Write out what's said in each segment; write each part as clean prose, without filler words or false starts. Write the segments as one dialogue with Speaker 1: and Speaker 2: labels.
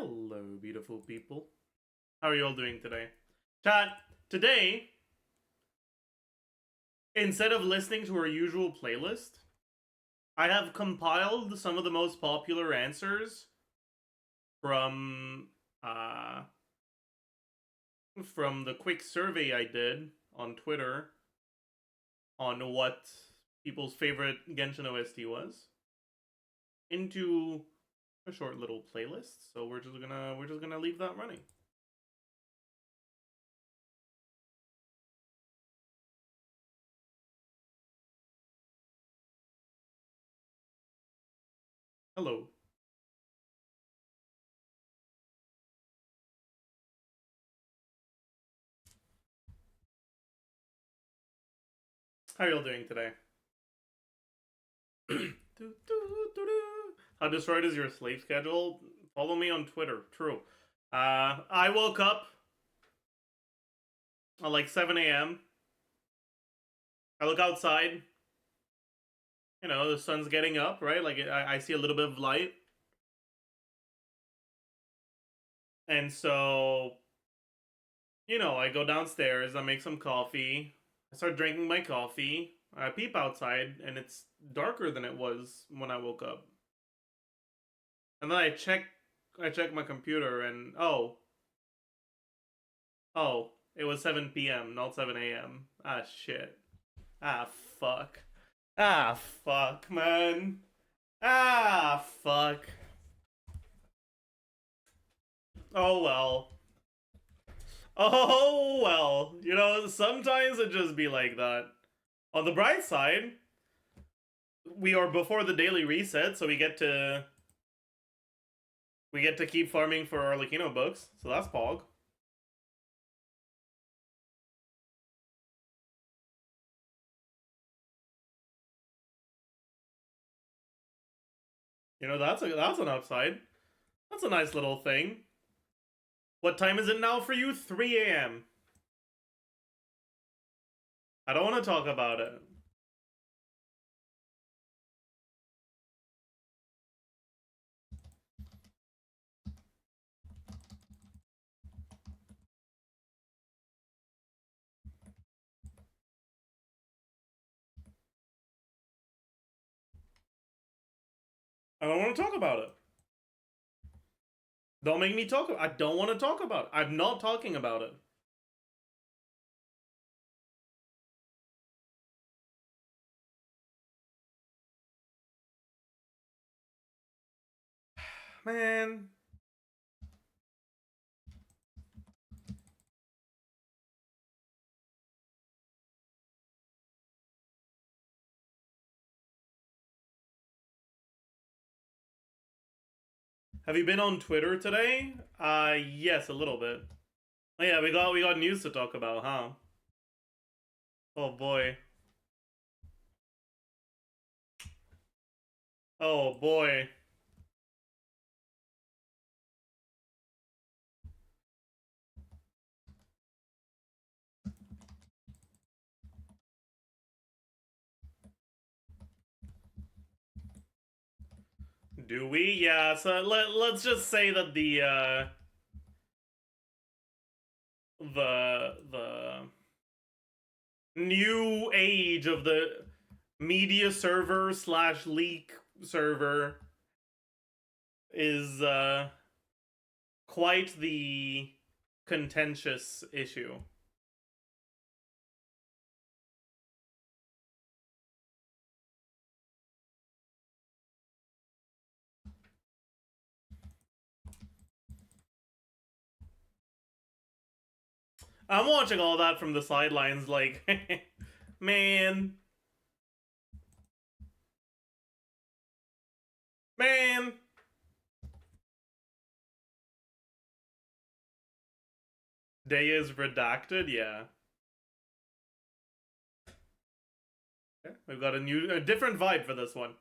Speaker 1: Hello, beautiful people. How are you all doing today? Chat, today, instead of listening to our usual playlist, I have compiled some of the most popular answers from the quick survey I did on Twitter on what people's favorite Genshin OST was into a short little playlist. So we're just gonna leave that running. Hello. How are y'all doing today? How destroyed is your sleep schedule? Follow me on Twitter. True. I woke up at like 7 a.m. I look outside. You know, the sun's getting up, right? Like, I see a little bit of light. And so, you know, I go downstairs, I make some coffee, I start drinking my coffee, I peep outside, and it's darker than it was when I woke up. And then I check my computer, and oh, it was 7 p.m., not 7 a.m. Ah, shit. Ah, fuck. Ah, fuck, man. Ah, fuck. Oh, well. Oh, well. You know, sometimes it just be like that. On the bright side, we are before the daily reset, so we get to keep farming for our Arlecchino books, so that's pog. You know, that's an upside. That's a nice little thing. What time is it now for you? 3 a.m. I don't want to talk about it. I don't want to talk about it. Don't make me talk. I don't want to talk about it. I'm not talking about it. Man. Have you been on Twitter today? Yes, a little bit. Oh yeah, we got news to talk about, huh? Oh boy. Oh boy. Do we? Yeah, so let's just say that the new age of the media server / leak server is quite the contentious issue. I'm watching all that from the sidelines like, man. Man. Day is redacted, yeah. Okay, we've got a different vibe for this one.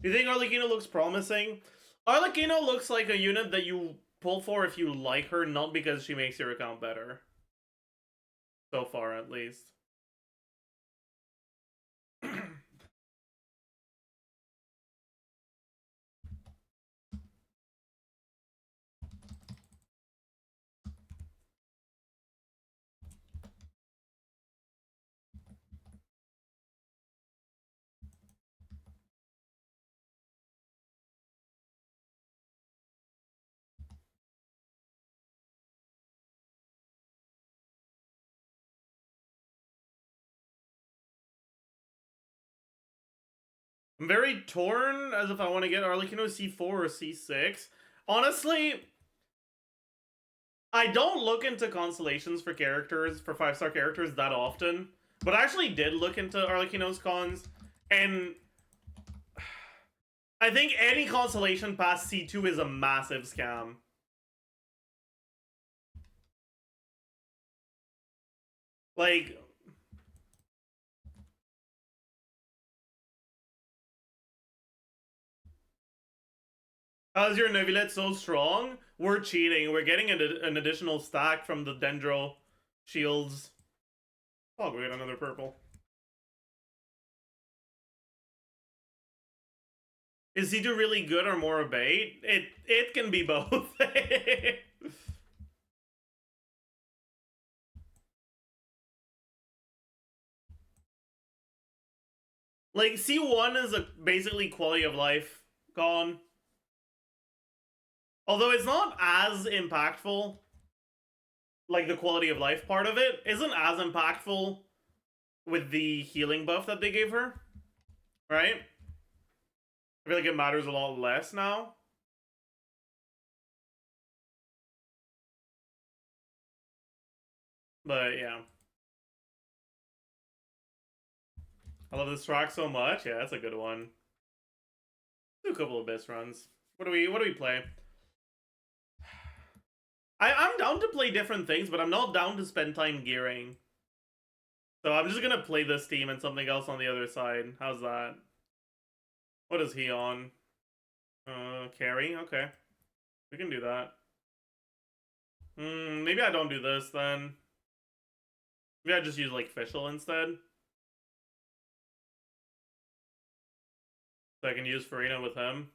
Speaker 1: Do you think Arlecchino looks promising? Arlecchino looks like a unit that you pull for if you like her, not because she makes your account better. So far, at least. I'm very torn as if I want to get Arlecchino C4 or C6. Honestly, I don't look into constellations for characters, for 5-star characters that often. But I actually did look into Arlecchino's cons, and I think any constellation past C2 is a massive scam. Like, how's your Neuvillette so strong? We're cheating. We're getting an additional stack from the Dendro shields. Oh, we got another purple. Is C2 really good or more a bait? It can be both. Like, C1 is a basically quality of life gone. Although it's not as impactful, like the quality of life part of it isn't as impactful with the healing buff that they gave her, right? I feel like it matters a lot less now. But yeah. I love this track so much. Yeah, that's a good one. Do a couple of best runs. What do we play? I'm down to play different things, but I'm not down to spend time gearing. So I'm just gonna play this team and something else on the other side. How's that? What is he on? Carry? Okay. We can do that. Maybe I don't do this then. Maybe I just use like Fischl instead. So I can use Farina with him.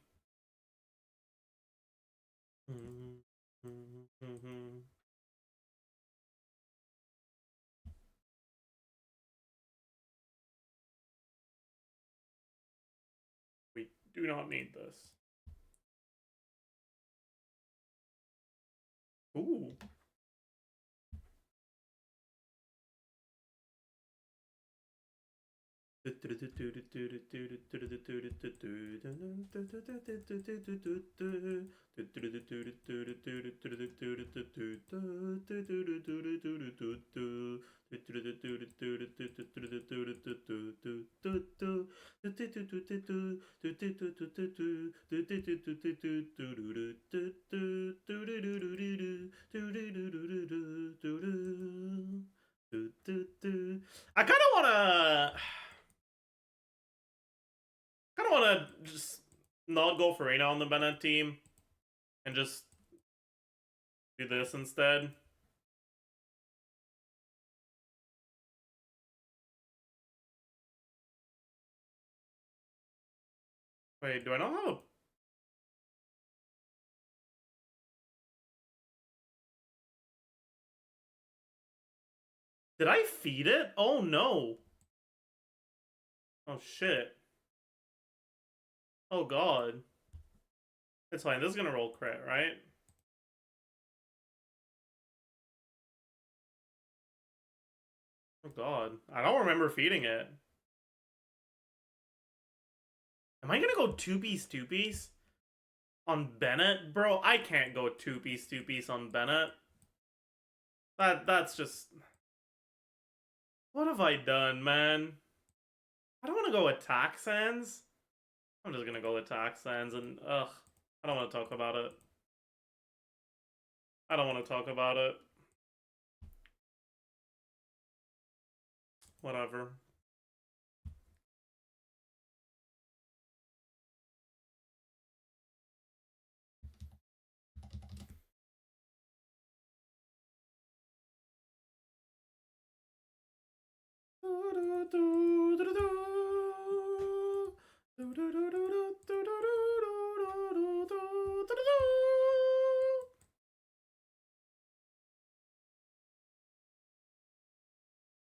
Speaker 1: We do not need this. Ooh. I kind of wanna just not go Farina on the Bennett team and just do this instead. Wait, do I not have a... Did I feed it? Oh no. Oh shit. Oh god. It's fine, this is gonna roll crit, right? Oh god. I don't remember feeding it. Am I gonna go two-piece on Bennett? Bro, I can't go two-piece on Bennett. That's just... What have I done, man? I don't want to go attack Sands. I'm just gonna go attack Sands and... Ugh. I don't want to talk about it. I don't want to talk about it. Whatever.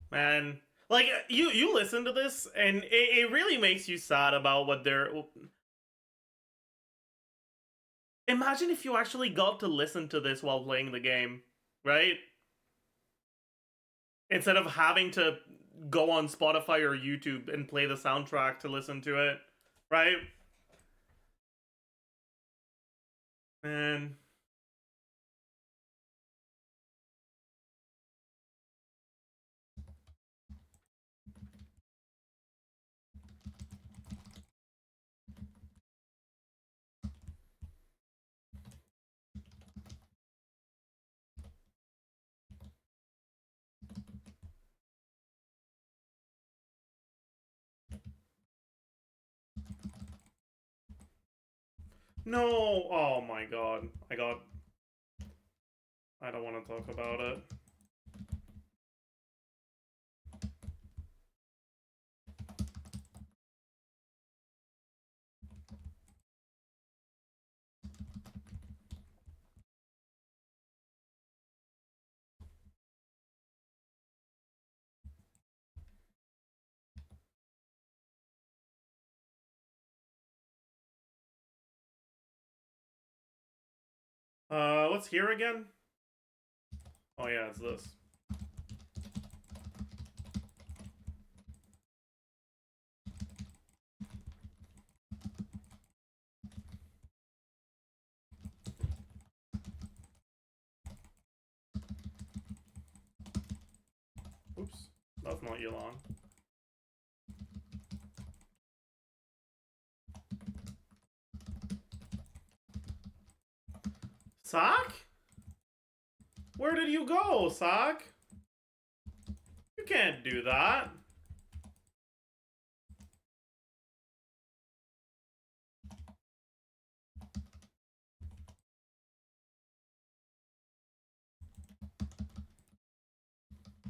Speaker 1: Man, like you listen to this and it really makes you sad about what they're. Imagine if you actually got to listen to this while playing the game, right? Instead of having to go on Spotify or YouTube and play the soundtrack to listen to it, right? Man. No! Oh my god. I don't want to talk about it. What's here again? Oh yeah, it's this. Oops. That's not Yulon. Sock? Where did you go, Sock? You can't do that.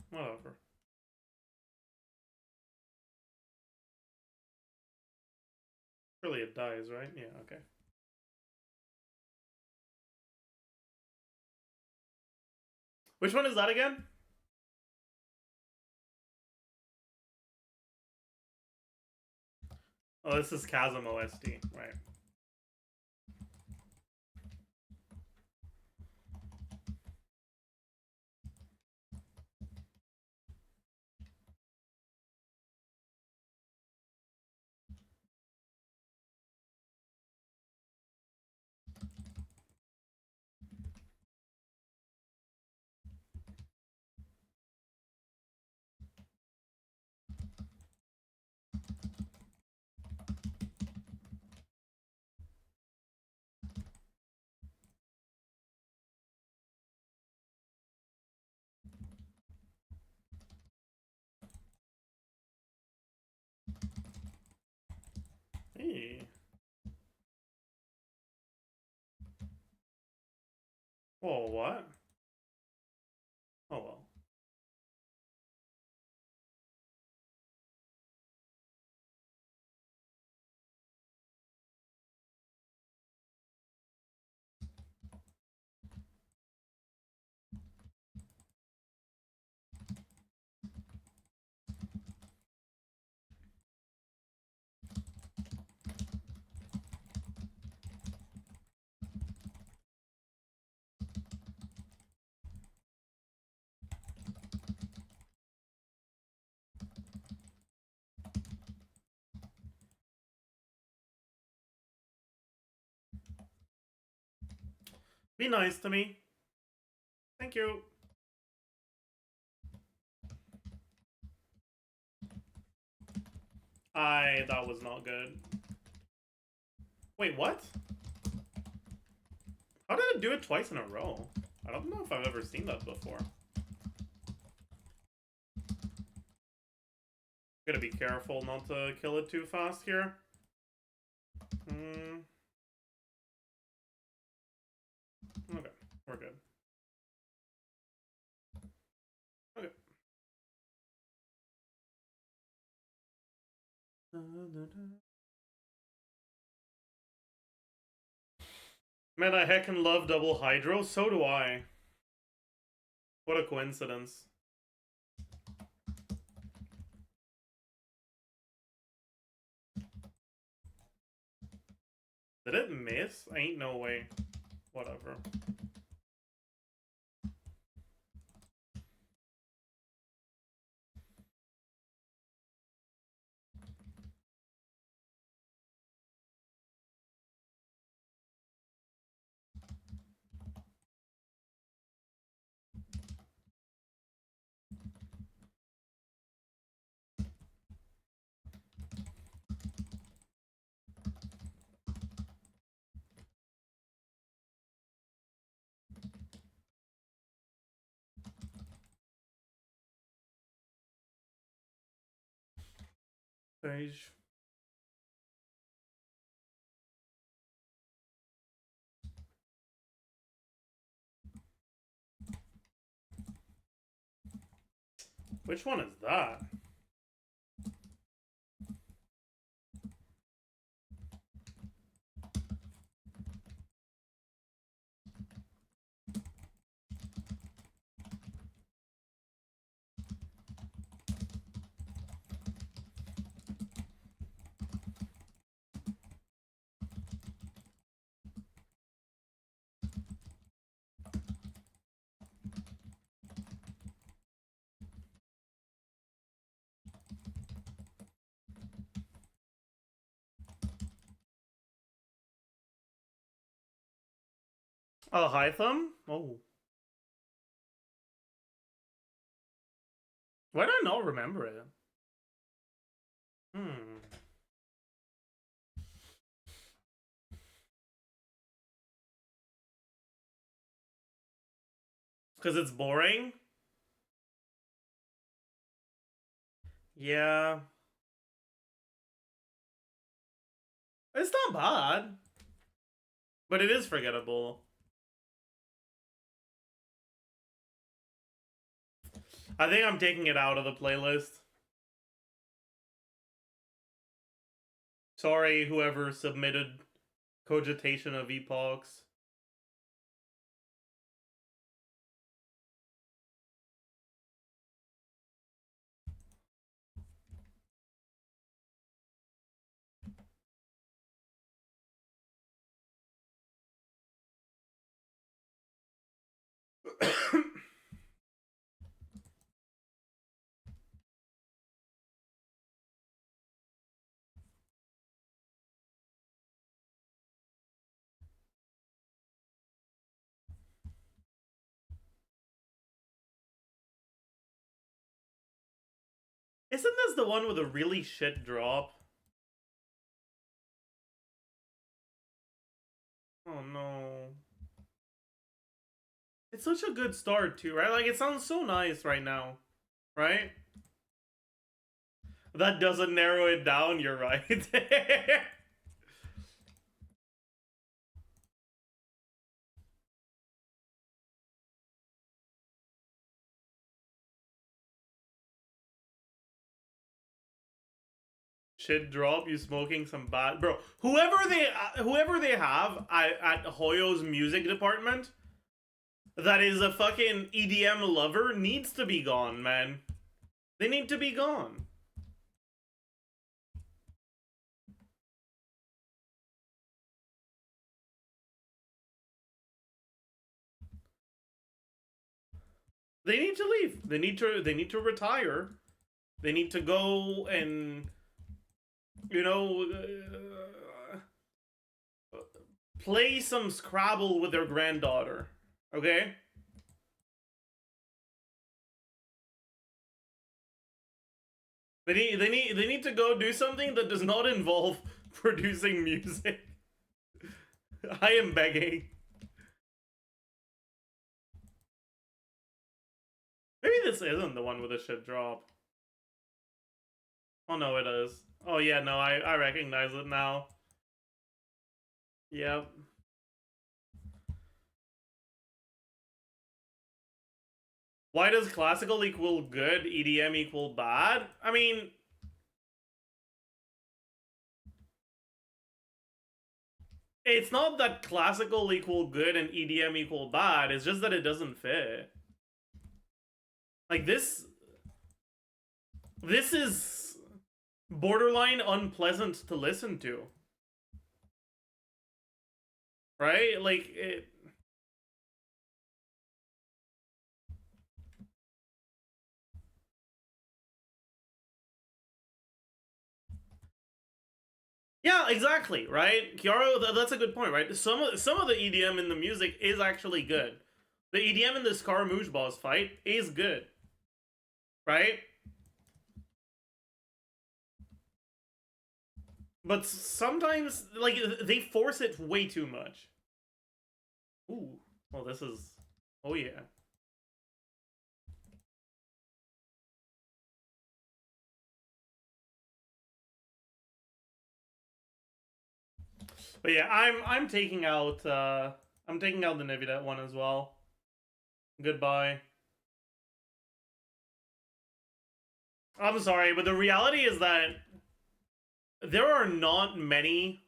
Speaker 1: Whatever. Surely it dies, right? Yeah, okay. Which one is that again? Oh, this is Chasm OST, right. Hey. Whoa, what? Oh well. Be nice to me. Thank you. That was not good. Wait, what? How did it do it twice in a row? I don't know if I've ever seen that before. Gotta be careful not to kill it too fast here. Okay, we're good. Okay. Man, I heckin' love double hydro. So do I. What a coincidence. Did it miss? Ain't no way. Whatever. Page. Which one is that? Oh, high thumb? Oh. Why do I not remember it? Hmm. Because it's boring? Yeah. It's not bad. But it is forgettable. I think I'm taking it out of the playlist. Sorry, whoever submitted Cogitation of Epochs. Isn't this the one with a really shit drop? Oh no. It's such a good start too, right? Like, it sounds so nice right now, right? That doesn't narrow it down, you're right. Shit drop, you smoking some bad... Bro, whoever they have at Hoyo's music department that is a fucking EDM lover needs to be gone, man. They need to be gone. They need to leave. They need to retire. They need to go and, you know, play some Scrabble with their granddaughter. Okay? They need to go do something that does not involve producing music. I am begging. Maybe this isn't the one with the shit drop. Oh no, it is. Oh yeah, no, I recognize it now. Yep. Why does classical equal good, EDM equal bad? I mean, It's not that classical equal good and EDM equal bad. It's just that it doesn't fit. Like this is borderline unpleasant to listen to. Right? Like it. Yeah, exactly, right? Kiara, that's a good point, right? Some of the EDM in the music is actually good. The EDM in the Scaramouche boss fight is good, right? But sometimes, like, they force it way too much. Ooh, well, this is. Oh yeah. But yeah, I'm taking out I'm taking out the Nividet one as well. Goodbye. I'm sorry, but the reality is that there are not many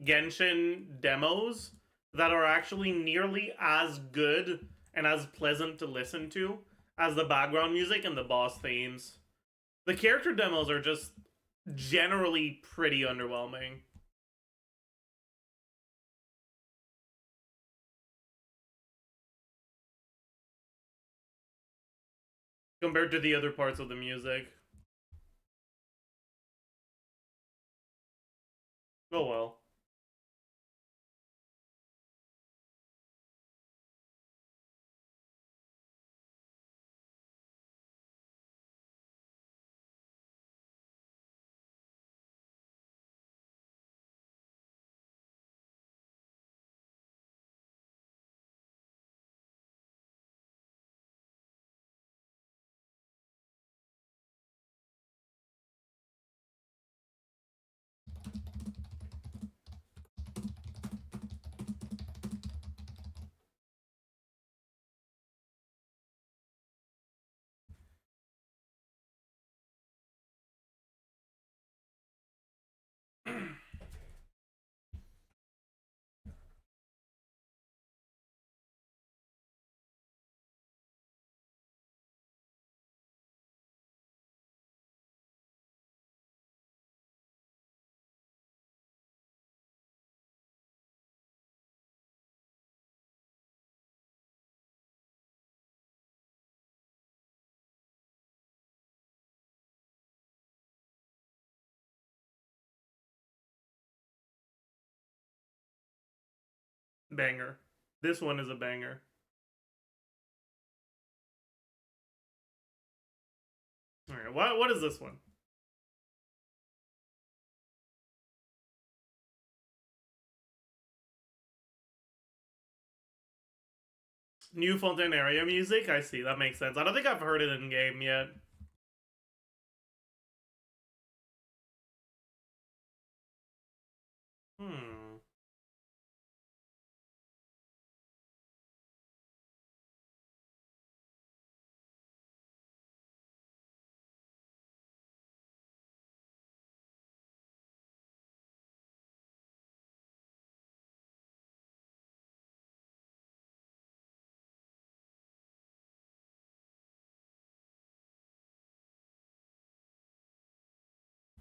Speaker 1: Genshin demos that are actually nearly as good and as pleasant to listen to as the background music and the boss themes. The character demos are just generally pretty underwhelming compared to the other parts of the music. Oh well. Banger. This one is a banger. Alright, what is this one? New Fontaine area music? I see, that makes sense. I don't think I've heard it in game yet. Hmm.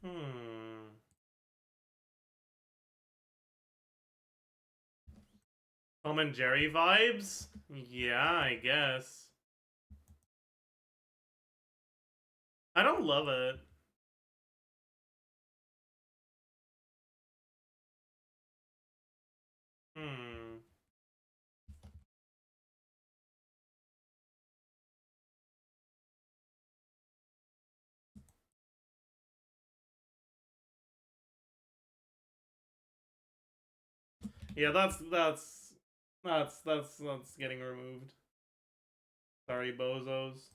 Speaker 1: Hmm. Tom and Jerry vibes? Yeah, I guess. I don't love it. Hmm. Yeah, that's getting removed. Sorry, bozos.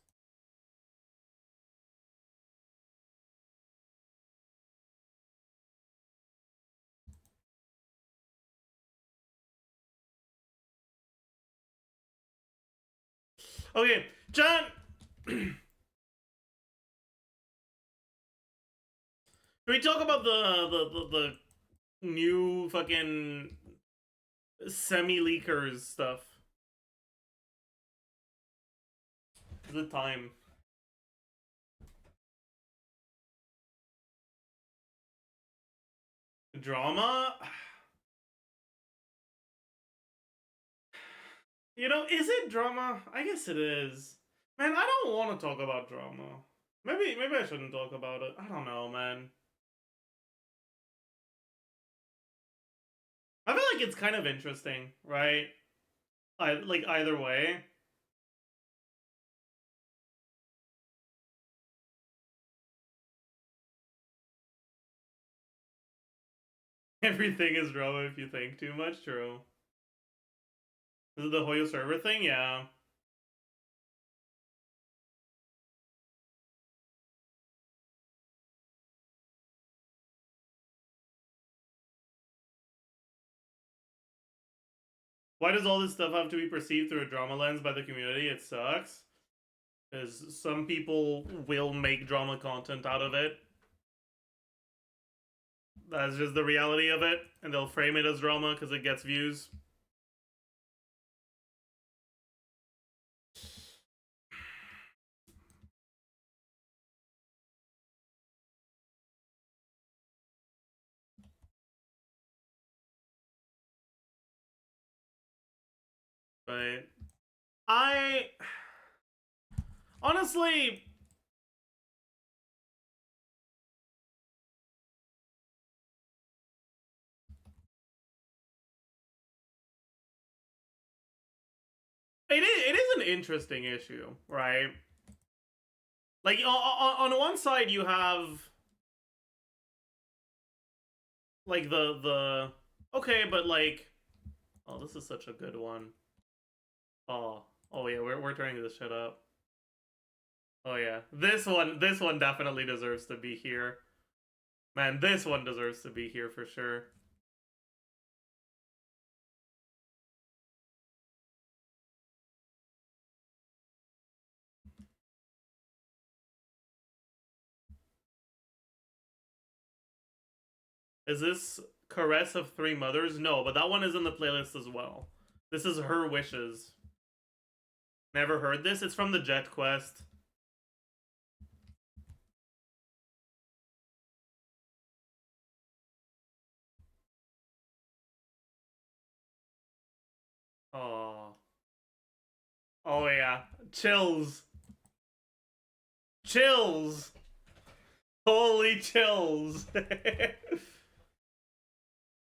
Speaker 1: Okay, John. Can we talk about the new fucking semi-leakers stuff. The time. Drama? You know, is it drama? I guess it is. Man, I don't want to talk about drama. Maybe I shouldn't talk about it. I don't know, man. I feel like it's kind of interesting, right? Like either way. Everything is drama if you think too much. True. Is it the Hoyo server thing? Yeah. Why does all this stuff have to be perceived through a drama lens by the community? It sucks. Because some people will make drama content out of it. That's just the reality of it. And they'll frame it as drama because it gets views. But I honestly, it is an interesting issue, right? Like on one side you have like the okay, but like, oh, this is such a good one. Oh yeah, we're turning this shit up. Oh yeah, this one definitely deserves to be here. Man, this one deserves to be here for sure. Is this Caress of Three Mothers? No, but that one is in the playlist as well. This is Her Wishes. Never heard this? It's from the Jet Quest. Oh. Oh yeah. Chills. Chills. Holy chills.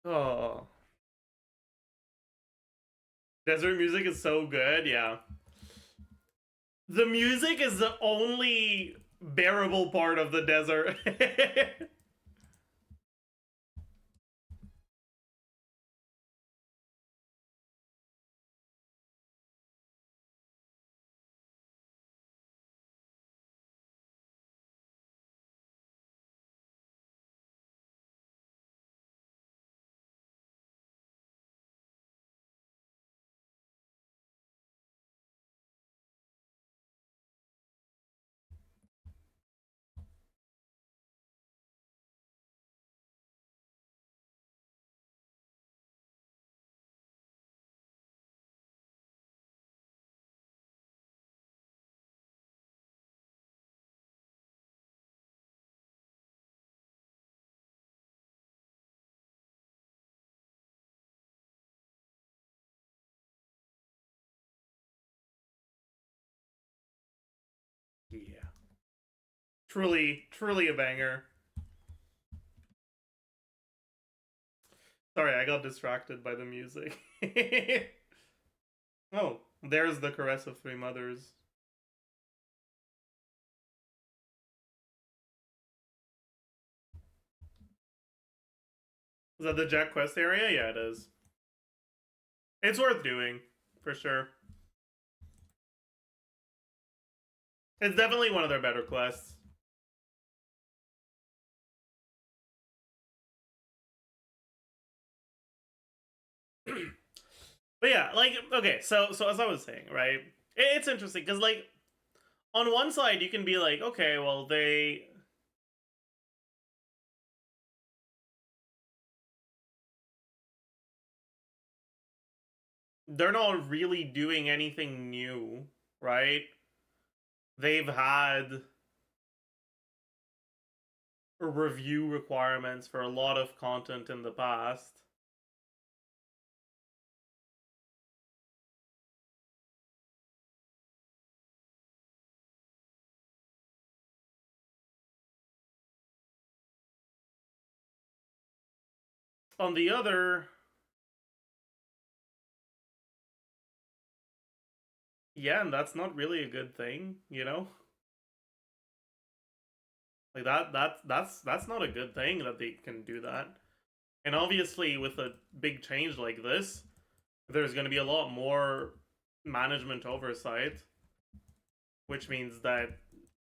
Speaker 1: Oh. Desert music is so good, yeah. The music is the only bearable part of the desert. Yeah. Truly a banger. Sorry, I got distracted by the music. Oh, there's the Caress of Three Mothers. Is that the Jack Quest area? Yeah, it is. It's worth doing, for sure. It's definitely one of their better quests. But yeah, like, okay, so as I was saying, right? It's interesting because, like, on one side you can be like, okay, well, they they're not really doing anything new, right? They've had review requirements for a lot of content in the past. On the other, yeah, and that's not really a good thing, you know? Like that's not a good thing that they can do that. And obviously with a big change like this, there's going to be a lot more management oversight, which means that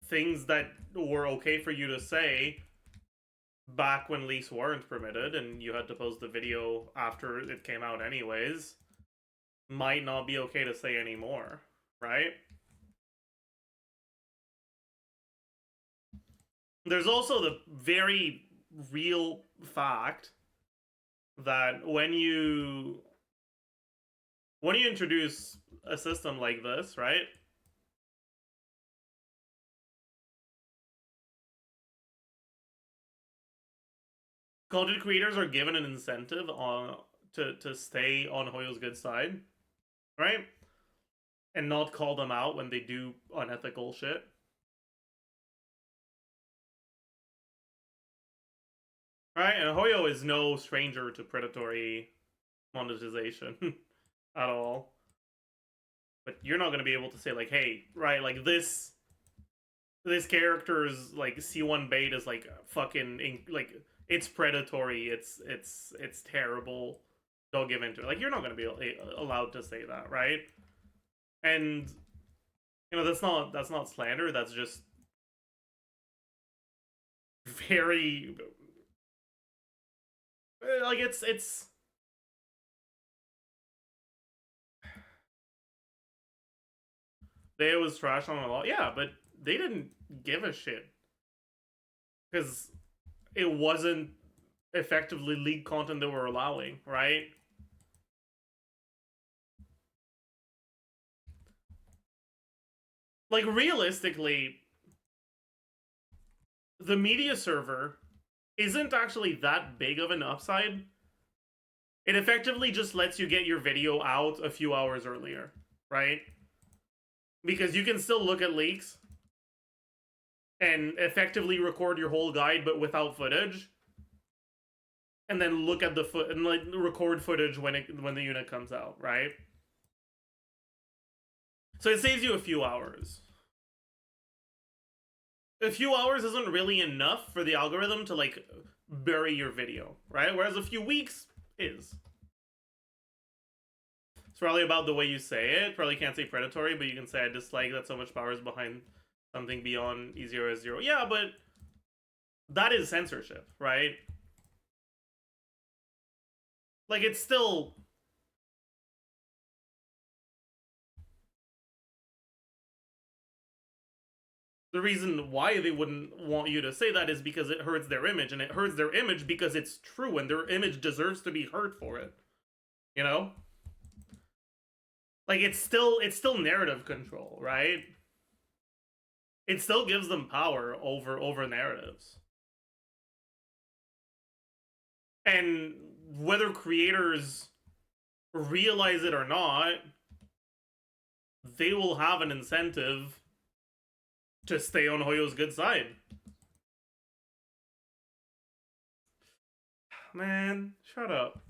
Speaker 1: things that were okay for you to say back when leaks weren't permitted and you had to post the video after it came out anyways might not be okay to say anymore, right? There's also the very real fact that when you introduce a system like this, right? Content creators are given an incentive to stay on Hoyo's good side, right? And not call them out when they do unethical shit. Right? And Hoyo is no stranger to predatory monetization at all. But you're not going to be able to say like, hey, right, like this character's like C1 bait is like fucking like it's predatory, it's terrible. Don't give into it. Like you're not going to be allowed to say that, right? And you know that's not slander. That's just very like it's they was trash on a lot. Yeah, but they didn't give a shit because it wasn't effectively leaked content they were allowing, right? Like realistically, the media server isn't actually that big of an upside. It effectively just lets you get your video out a few hours earlier, right? Because you can still look at leaks and effectively record your whole guide but without footage. And then look at the foot and like record footage when the unit comes out, right? So it saves you a few hours. A few hours isn't really enough for the algorithm to like bury your video, right? Whereas a few weeks is. It's probably about the way you say it. Probably can't say predatory, but you can say I dislike that so much power is behind something beyond E0 is 0. Yeah, but that is censorship, right? Like it's still the reason why they wouldn't want you to say that is because it hurts their image, and it hurts their image because it's true and their image deserves to be hurt for it. You know? Like it's still narrative control, right? It still gives them power over narratives. And whether creators realize it or not, they will have an incentive to stay on Hoyo's good side. Man, shut up.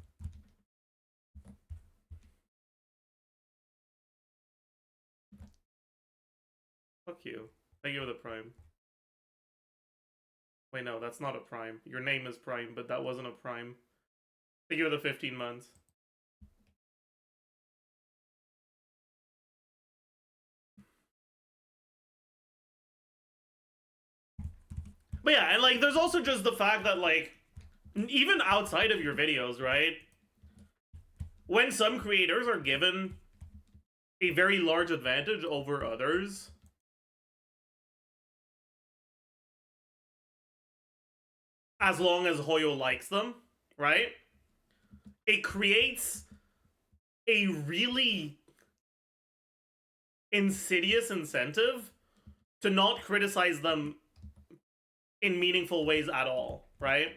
Speaker 1: Fuck you. Thank you for the prime. Wait, no, that's not a prime. Your name is prime, but that wasn't a prime. Thank you for the 15 months. But yeah, and like, there's also just the fact that like, even outside of your videos, right? When some creators are given a very large advantage over others, as long as Hoyo likes them, right? It creates a really insidious incentive to not criticize them in meaningful ways at all, right?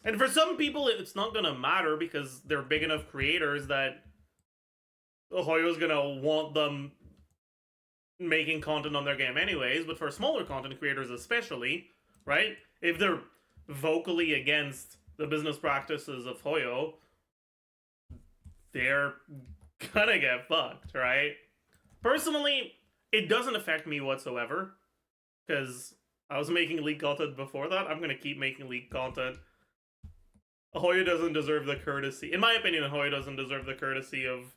Speaker 1: And for some people, it's not gonna matter because they're big enough creators that Hoyo's gonna want them making content on their game anyways. But for smaller content creators, especially, right? If they're vocally against the business practices of Hoyo, they're gonna get fucked, right? Personally, it doesn't affect me whatsoever because I was making league content before that. I'm gonna keep making league content. Hoyo doesn't deserve the courtesy, in my opinion. Hoyo doesn't deserve the courtesy of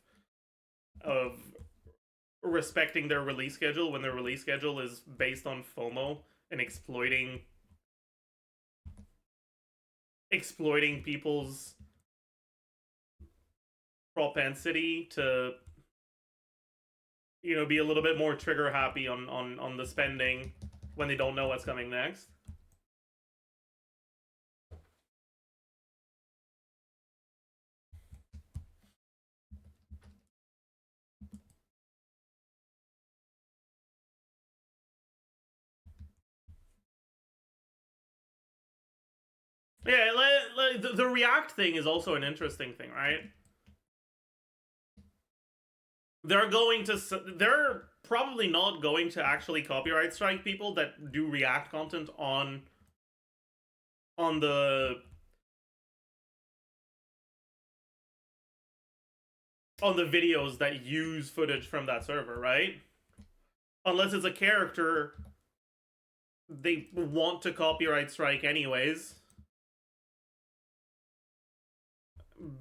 Speaker 1: respecting their release schedule when their release schedule is based on FOMO and exploiting people's propensity to, you know, be a little bit more trigger happy on the spending when they don't know what's coming next. Yeah, the React thing is also an interesting thing, right? They're probably not going to actually copyright strike people that do React content on the videos that use footage from that server, right? Unless it's a character they want to copyright strike anyways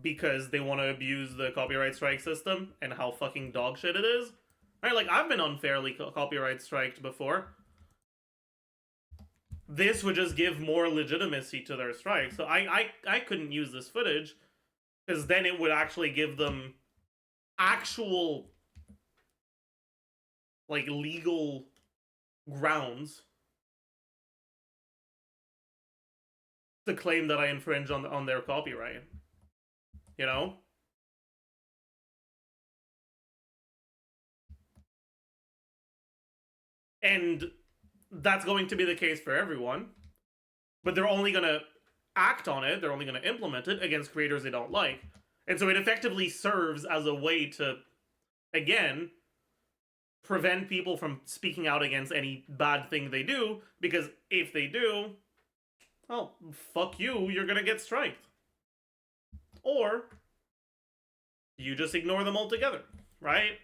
Speaker 1: because they want to abuse the copyright strike system and how fucking dog shit it is. Right? Like, I've been unfairly copyright striked before. This would just give more legitimacy to their strike. So I couldn't use this footage because then it would actually give them actual, like, legal grounds to claim that I infringe on their copyright. You know? And that's going to be the case for everyone. But they're only going to act on it, they're only going to implement it against creators they don't like. And so it effectively serves as a way to, again, prevent people from speaking out against any bad thing they do, because if they do, well, fuck you, you're gonna get striked. Or you just ignore them altogether, right?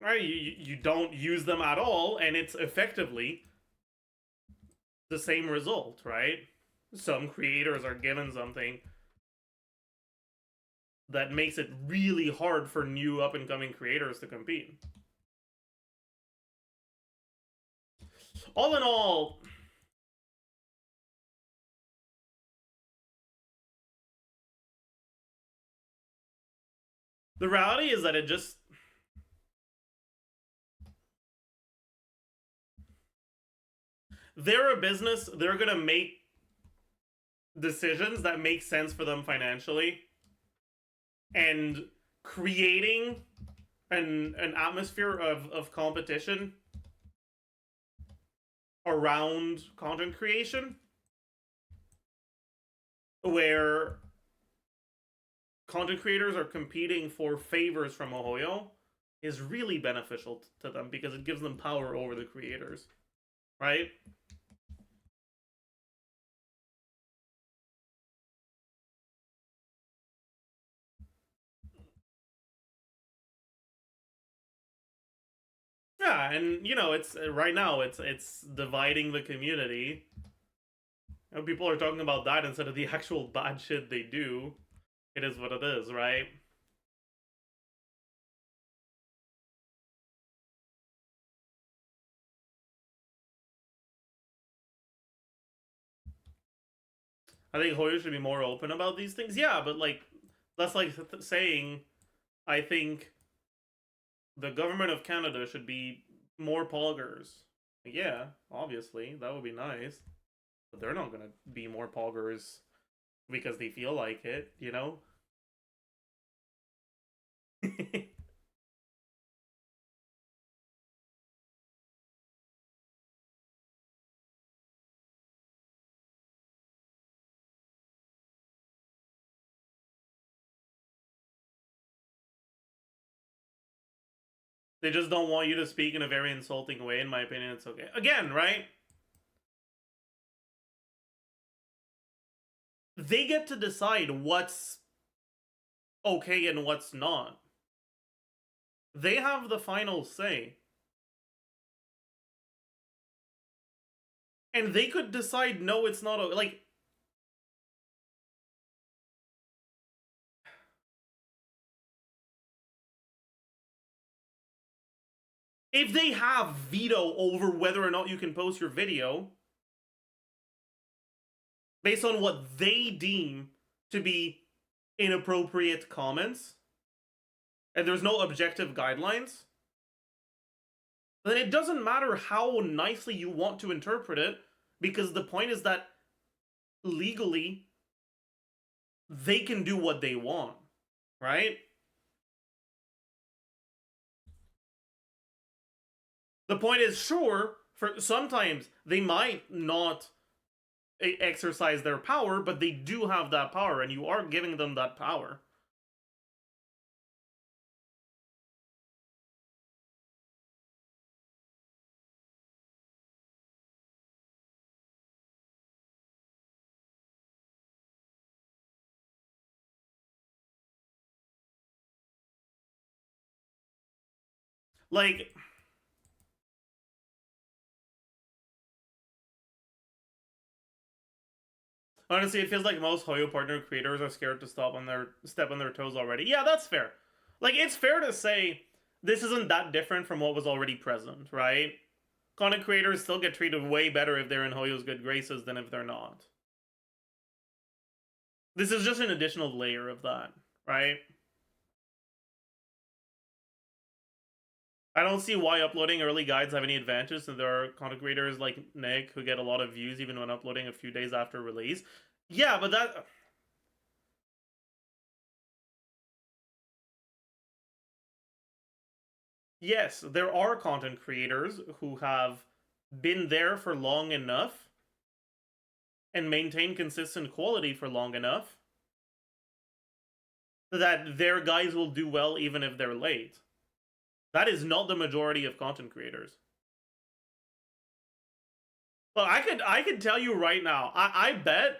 Speaker 1: Right? You don't use them at all, and it's effectively the same result, right? Some creators are given something that makes it really hard for new up and coming creators to compete. All in all, the reality is that it just, they're a business, they're gonna make decisions that make sense for them financially, and creating an atmosphere of competition around content creation where content creators are competing for favors from Hoyo is really beneficial to them because it gives them power over the creators, right? Yeah, and you know, it's right now it's dividing the community. You know, people are talking about that instead of the actual bad shit they do. It is what it is, right? I think Hoyo should be more open about these things. Yeah, but like, That's like saying, I think the government of Canada should be more poggers. Yeah, obviously, that would be nice. But they're not gonna be more poggers because they feel like it, you know? They just don't want you to speak in a very insulting way. In my opinion, it's okay. Again, right? They get to decide what's okay and what's not. They have the final say. And they could decide, no, it's not okay. Like, if they have veto over whether or not you can post your video based on what they deem to be inappropriate comments, and there's no objective guidelines, then it doesn't matter how nicely you want to interpret it, because the point is that legally they can do what they want, right? The point is, sure, for sometimes they might not exercise their power, but they do have that power, and you are giving them that power. Like, honestly, it feels like most Hoyo partner creators are scared to step on their toes already. Yeah, that's fair. Like, it's fair to say this isn't that different from what was already present, right? Content creators still get treated way better if they're in Hoyo's good graces than if they're not. This is just an additional layer of that, right? I don't see why uploading early guides have any advantage, since there are content creators like Nick who get a lot of views even when uploading a few days after release. Yeah, but that... Yes, there are content creators who have been there for long enough and maintain consistent quality for long enough that their guys will do well even if they're late. That is not the majority of content creators. Well, I could tell you right now, I bet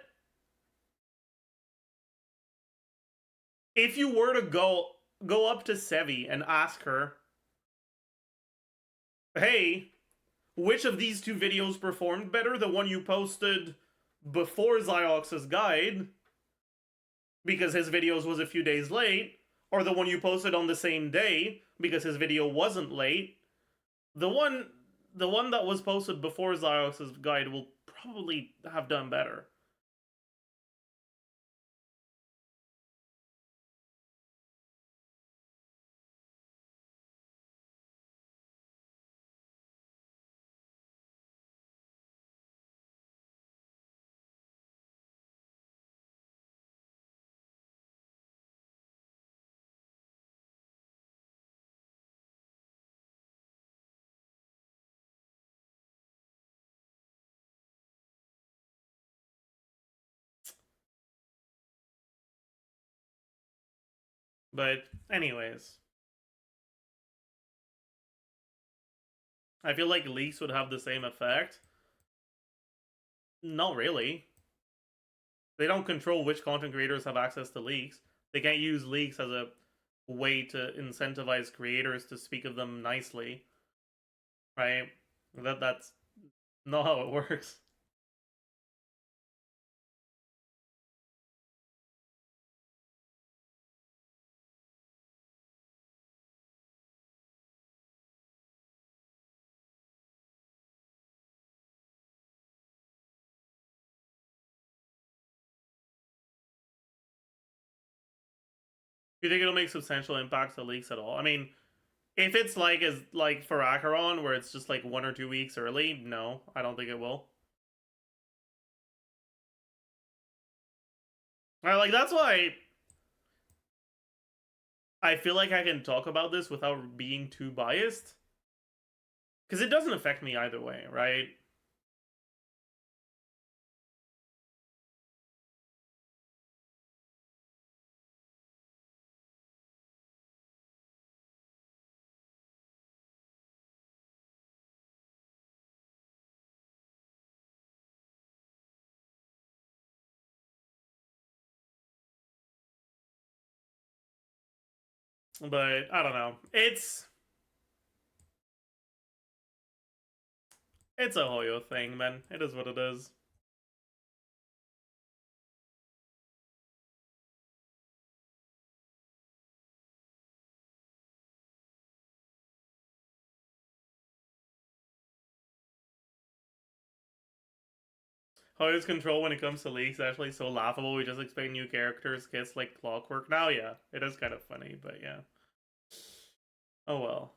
Speaker 1: if you were to go up to Sevi and ask her, hey, which of these two videos performed better? The one you posted before Zyox's guide, because his videos was a few days late, or the one you posted on the same day because his video wasn't late, the one that was posted before Zyox's guide will probably have done better. But anyways, I feel like leaks would have the same effect. Not really. They don't control which content creators have access to leaks. They can't use leaks as a way to incentivize creators to speak of them nicely, right? That's not how it works. You think it'll make substantial impact to leaks at all? I mean, if it's like as like for Acheron, where it's just like 1 or 2 weeks early, no, I don't think it will. Alright, like that's why I feel like I can talk about this without being too biased. Because it doesn't affect me either way, right? But I don't know. It's a Hoyo thing, man. It is what it is. Hoyo's control when it comes to leaks is actually so laughable. We just expect new characters, kits like clockwork. Now, yeah, it is kind of funny, but yeah. Oh well.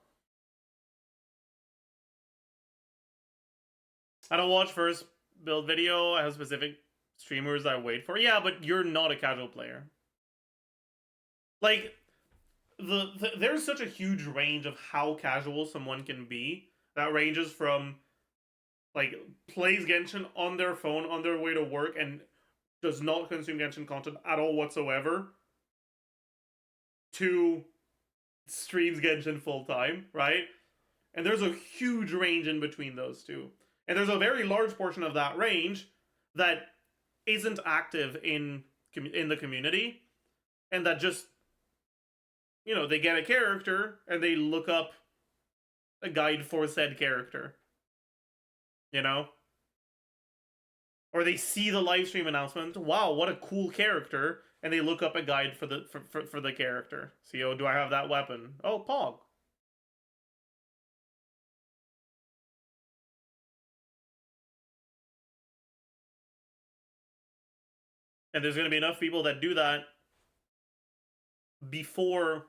Speaker 1: I don't watch first build video. I have specific streamers I wait for. Yeah, but you're not a casual player. Like, there's such a huge range of how casual someone can be. That ranges from like plays Genshin on their phone on their way to work and does not consume Genshin content at all whatsoever, to streams Genshin full time, right? And there's a huge range in between those two. And there's a very large portion of that range that isn't active in the community, and that just, you know, they get a character and they look up a guide for said character, you know, or they see the live stream announcement. Wow, what a cool character! And they look up a guide for the character. See, oh, do I have that weapon? Oh, Pog. And there's going to be enough people that do that before.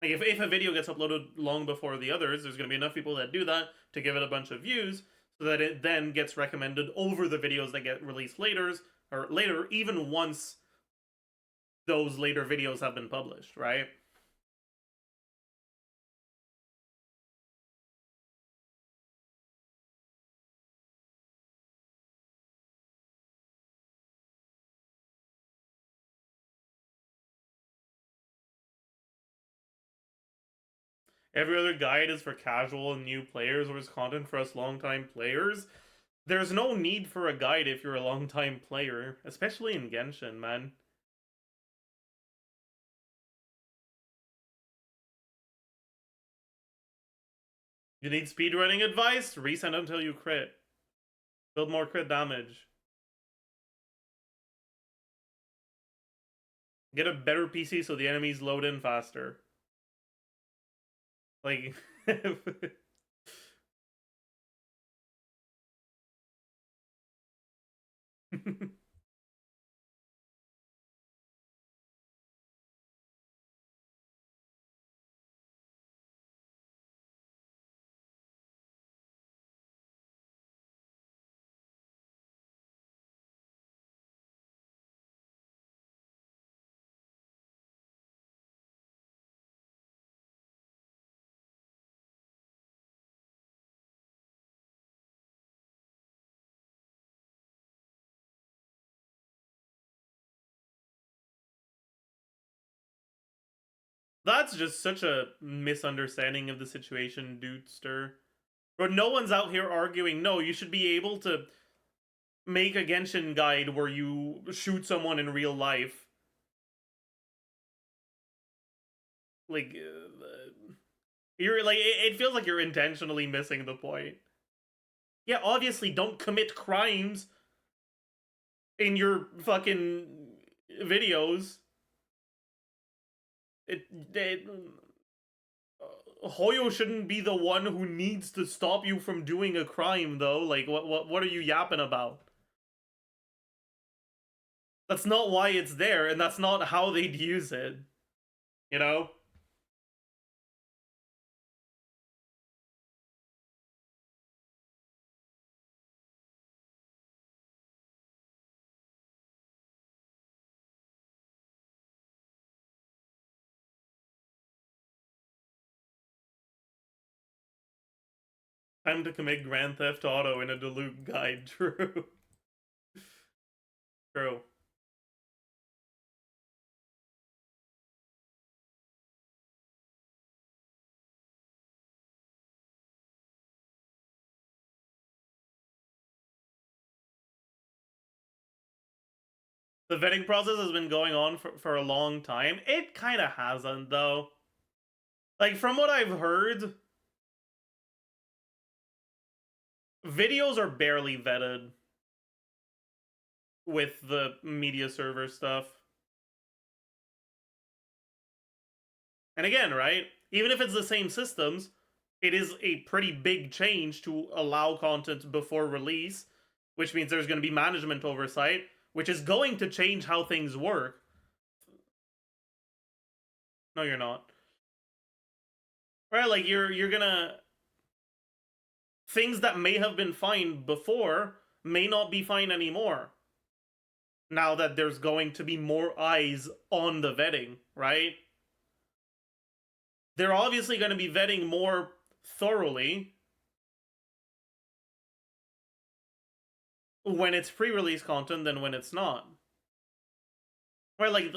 Speaker 1: Like if a video gets uploaded long before the others, there's going to be enough people that do that to give it a bunch of views, so that it then gets recommended over the videos that get released later, even once those later videos have been published, right? Every other guide is for casual and new players, or is content for us longtime players. There's no need for a guide if you're a longtime player, especially in Genshin, man. You need speedrunning advice? Reset until you crit. Build more crit damage. Get a better PC so the enemies load in faster. Like... That's just such a misunderstanding of the situation, Dudester. But no one's out here arguing, no, you should be able to make a Genshin guide where you shoot someone in real life. Like, you're like, it feels like you're intentionally missing the point. Yeah, obviously, don't commit crimes in your fucking videos. Hoyo shouldn't be the one who needs to stop you from doing a crime, though. Like, what are you yapping about? That's not why it's there, and that's not how they'd use it. You know? Time to commit Grand Theft Auto in a Duluth guide. True. True. The vetting process has been going on for a long time. It kind of hasn't, though. Like, from what I've heard, videos are barely vetted with the media server stuff. And again, right? Even if it's the same systems, it is a pretty big change to allow content before release, which means there's going to be management oversight, which is going to change how things work. No, you're not. Right? Like you're gonna things that may have been fine before may not be fine anymore. Now that there's going to be more eyes on the vetting, right? They're obviously going to be vetting more thoroughly when it's pre-release content than when it's not. Right, like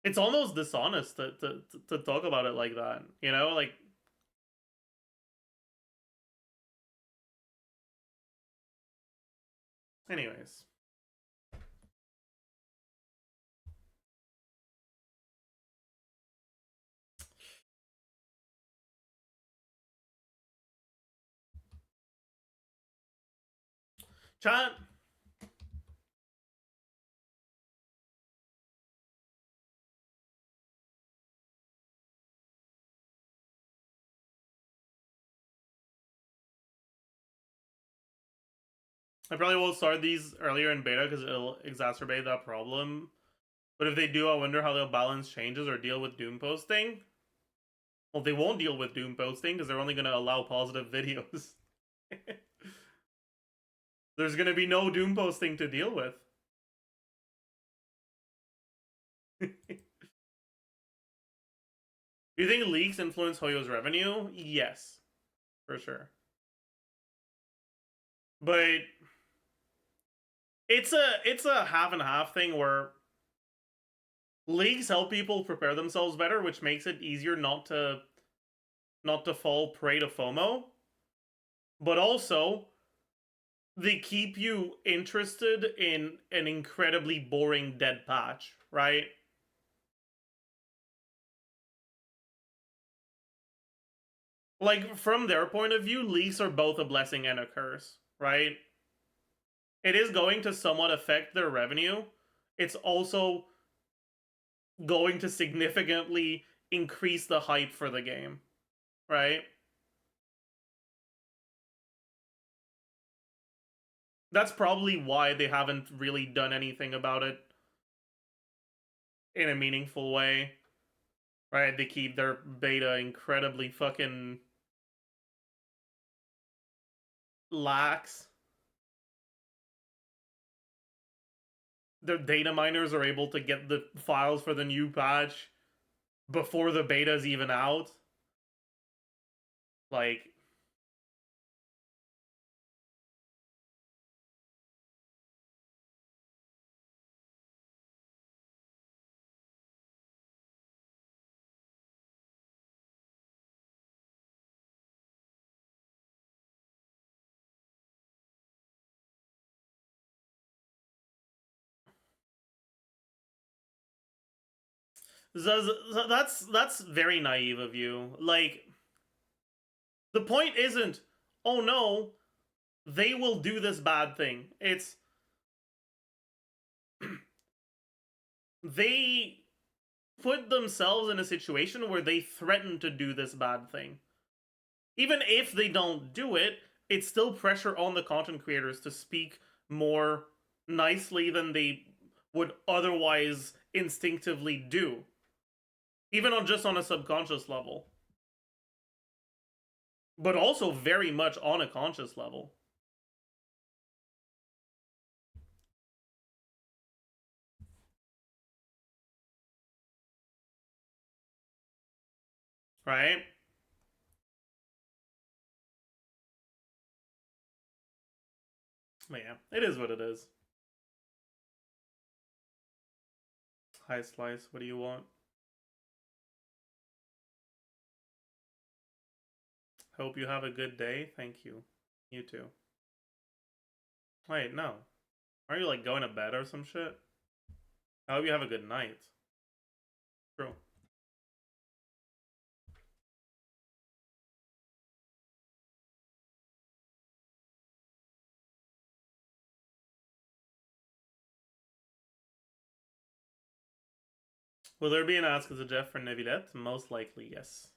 Speaker 1: it's almost dishonest to talk about it like that, you know? Like, anyways. Chat. I probably won't start these earlier in beta because it'll exacerbate that problem. But if they do, I wonder how they'll balance changes or deal with Doom posting. Well, they won't deal with Doom posting because they're only going to allow positive videos. There's going to be no Doom posting to deal with. Do you think leaks influence Hoyo's revenue? Yes, for sure. But it's a half and half thing where leaks help people prepare themselves better, which makes it easier not to fall prey to FOMO. But also, they keep you interested in an incredibly boring dead patch, right? Like, from their point of view, leaks are both a blessing and a curse, right? It is going to somewhat affect their revenue. It's also going to significantly increase the hype for the game, right? That's probably why they haven't really done anything about it in a meaningful way, right? They keep their beta incredibly fucking lax. Their data miners are able to get the files for the new patch before the beta's even out. Like, that's very naive of you. Like, the point isn't, oh no, they will do this bad thing. It's they put themselves in a situation where they threaten to do this bad thing. Even if they don't do it, it's still pressure on the content creators to speak more nicely than they would otherwise instinctively do. Even on just on a subconscious level. But also very much on a conscious level. Right? But yeah, it is what it is. Hi Slice, what do you want? Hope you have a good day. Thank you. You too. Wait, no. Are you like going to bed or some shit? I hope you have a good night. True. Will there be an Ask Zajef for Nevilette? Most likely, yes.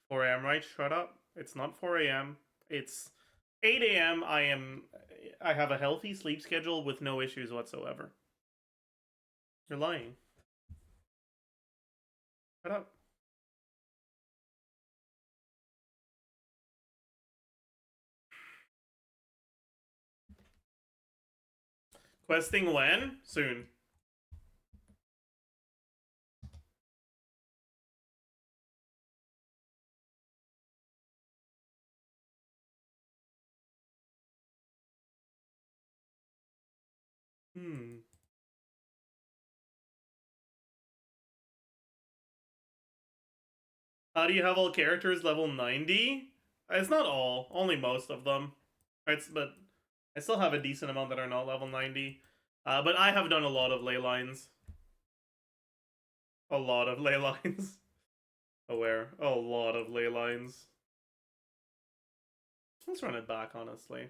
Speaker 1: 4 a.m. right? Shut up. It's not 4 a.m. It's 8 a.m. I have a healthy sleep schedule with no issues whatsoever. You're lying. Shut up. Questing when? Soon. How do you have all characters level 90? It's not all, only most of them. But I still have a decent amount that are not level 90. But I have done a lot of ley lines. A lot of ley lines. Aware. A lot of ley lines. Let's run it back, honestly.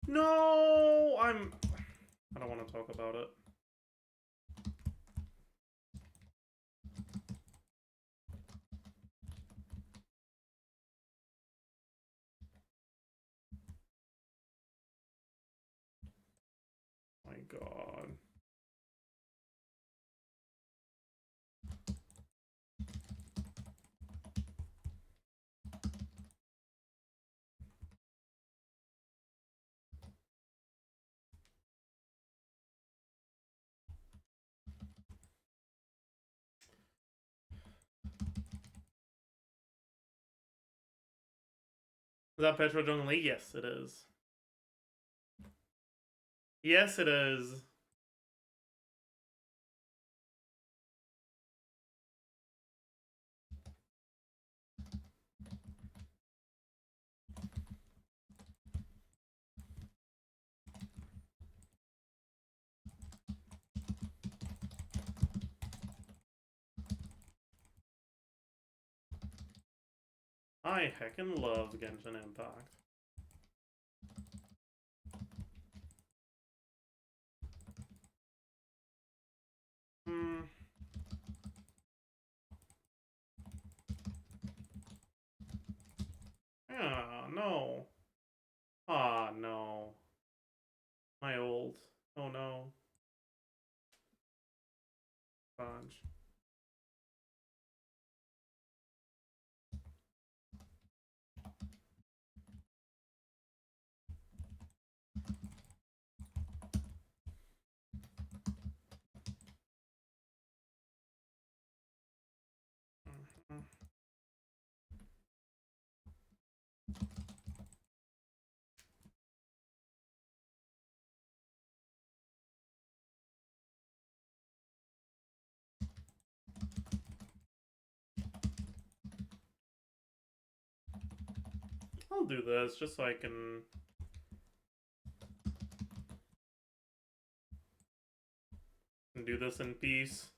Speaker 1: No! I don't want to talk about it. My god. Is that Petro Jungle League? Yes, it is. Yes, it is. I heckin' love Genshin Impact. Ah, no. Ah, no. My old. Oh no. Fudge. I'll do this just so I can... do this in peace.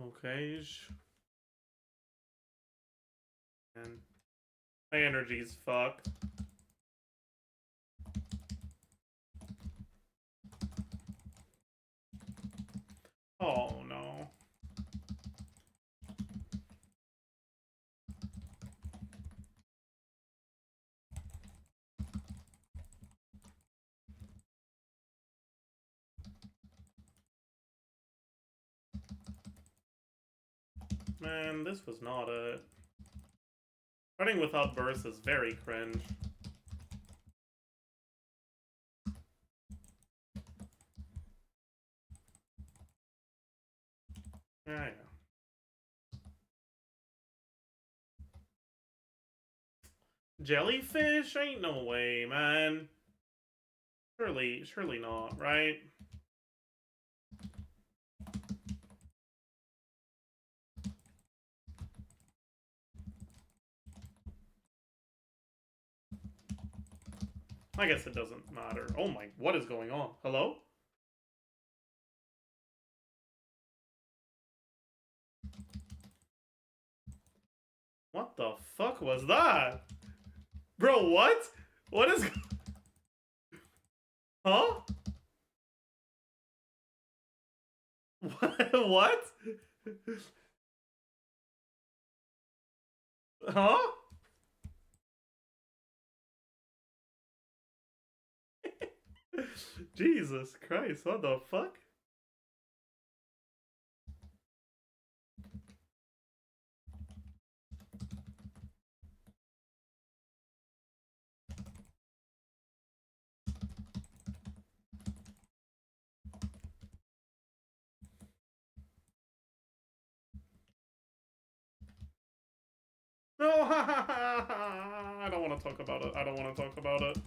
Speaker 1: Okay. And my energy's fucked. Oh no. Man, this was not it. Running without burst is very cringe. Yeah. Jellyfish? Ain't no way, man. Surely not, right? I guess it doesn't matter. Oh my, what is going on? Hello? What the fuck was that? Bro, what? What is... Huh? What? Huh? Jesus Christ, what the fuck? No, I don't want to talk about it. I don't want to talk about it.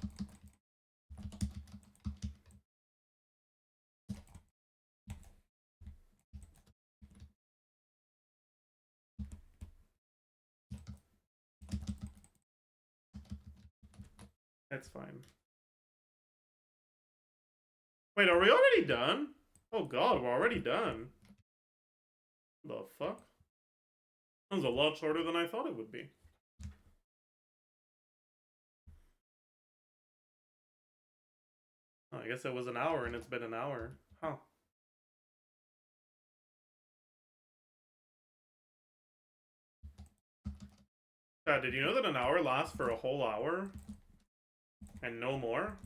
Speaker 1: It's fine. Wait, are we already done? Oh god, we're already done. The fuck? That was a lot shorter than I thought it would be. Oh, I guess it was an hour and it's been an hour. Huh. God, did you know that an hour lasts for a whole hour? And no more?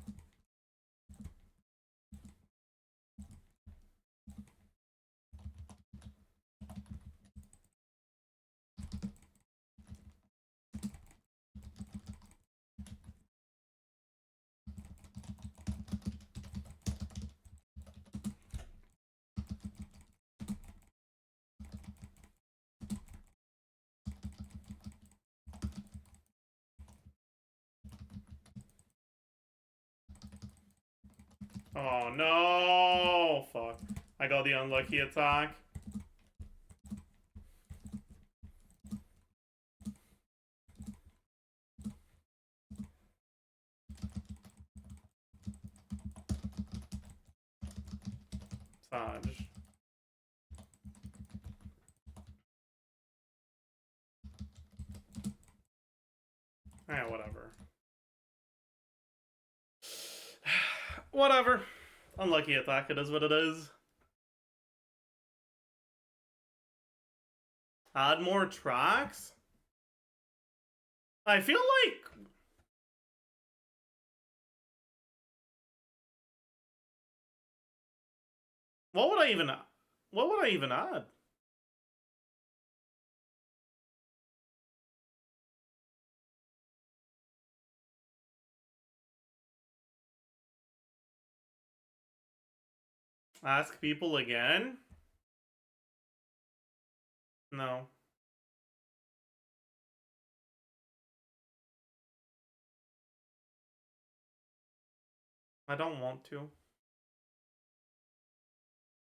Speaker 1: Oh no! Fuck. I got the unlucky attack. Saj. Eh, whatever. Whatever. Unlucky attack, it is what it is. Add more tracks? I feel like... What would I even add? Ask people again? No. I don't want to.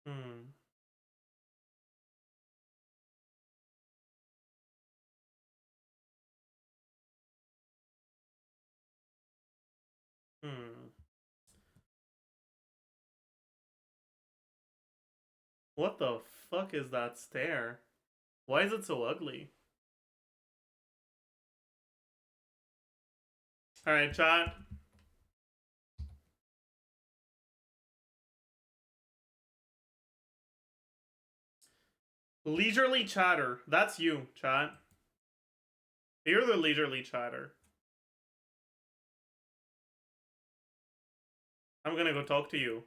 Speaker 1: Hmm. Hmm. What the fuck is that stare? Why is it so ugly? Alright, chat. Leisurely chatter. That's you, chat. You're the leisurely chatter. I'm gonna go talk to you.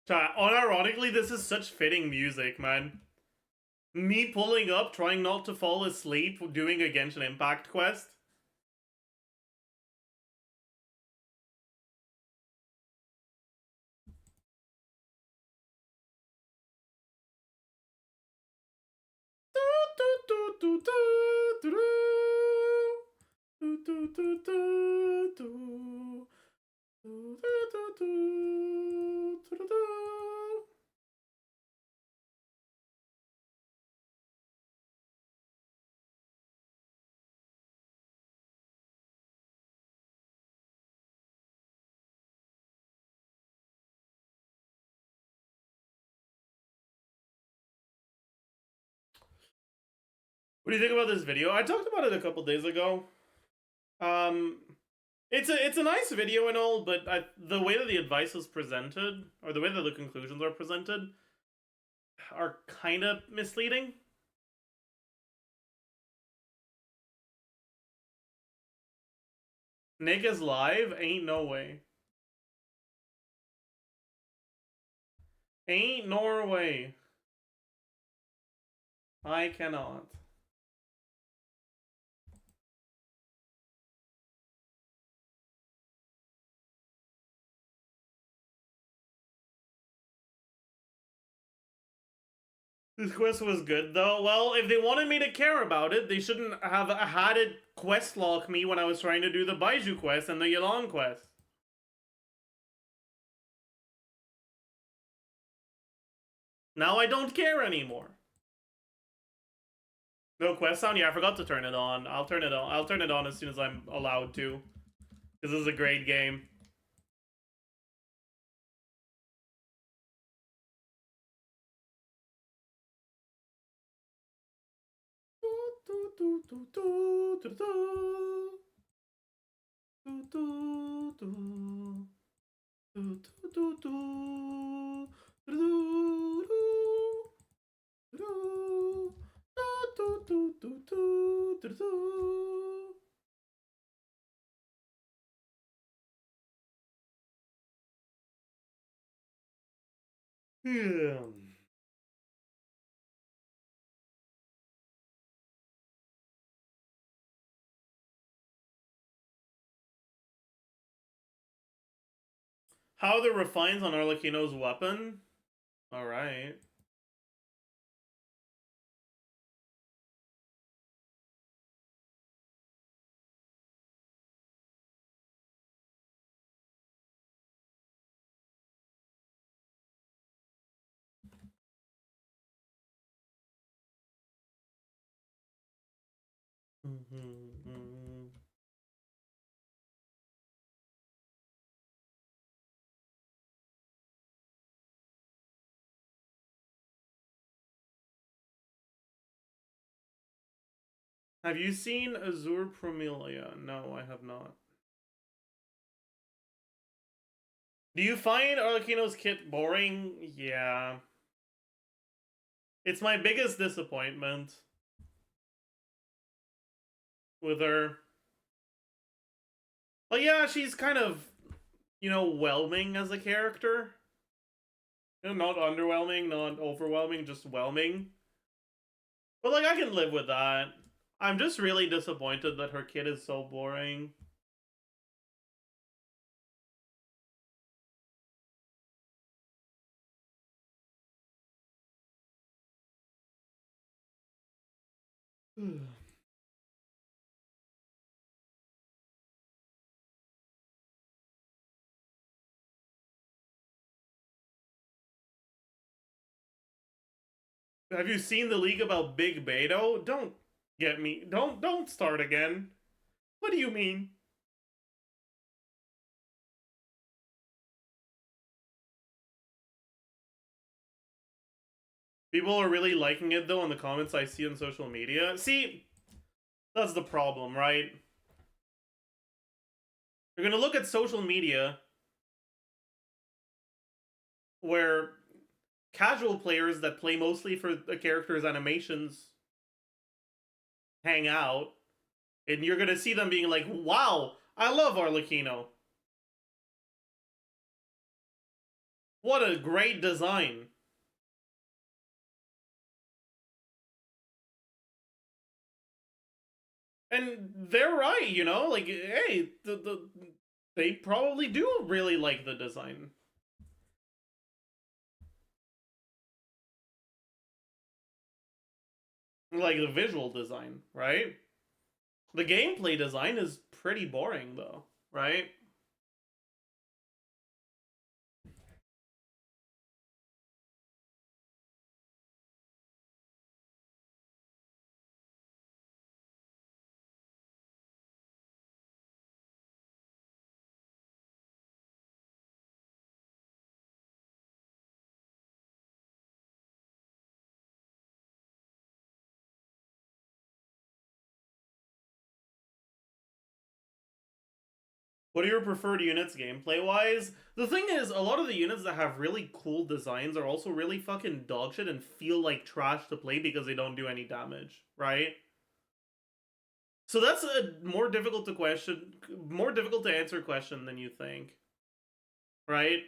Speaker 1: Chat, unironically, this is such fitting music, man. Me pulling up, trying not to fall asleep, doing a Genshin Impact quest. What do you think about this video? I talked about it a couple days ago. Um, it's a nice video and all, but the way that the advice is presented, or the way that the conclusions are presented, are kind of misleading. Nick is live? Ain't no way. Ain't nor way. I cannot. This quest was good though. Well, if they wanted me to care about it, they shouldn't have had it quest lock me when I was trying to do the Baiju quest and the Yalong quest. Now I don't care anymore. No quest sound? Yeah, I forgot to turn it on. I'll turn it on. I'll turn it on as soon as I'm allowed to. Because this is a great game. How the refines on Arlecchino's weapon? Alright. Have you seen Azure Promelia? No, I have not. Do you find Arlecchino's kit boring? Yeah. It's my biggest disappointment with her. Well, yeah, she's kind of, you know, whelming as a character. Not underwhelming, not overwhelming, just whelming. But like, I can live with that. I'm just really disappointed that her kid is so boring. Have you seen the leak about Big Beto? Don't get me. Don't start again. What do you mean? People are really liking it though in the comments I see on social media. See, that's the problem, right? You're gonna look at social media where casual players that play mostly for the character's animations hang out, and you're gonna see them being like, wow, I love Arlecchino. What a great design. And they're right, you know? Like, hey, they probably do really like the design. Like the visual design, right? The gameplay design is pretty boring though, right? What are your preferred units gameplay wise? The thing is, a lot of the units that have really cool designs are also really fucking dogshit and feel like trash to play because they don't do any damage, right? So that's a more difficult to answer question than you think, right?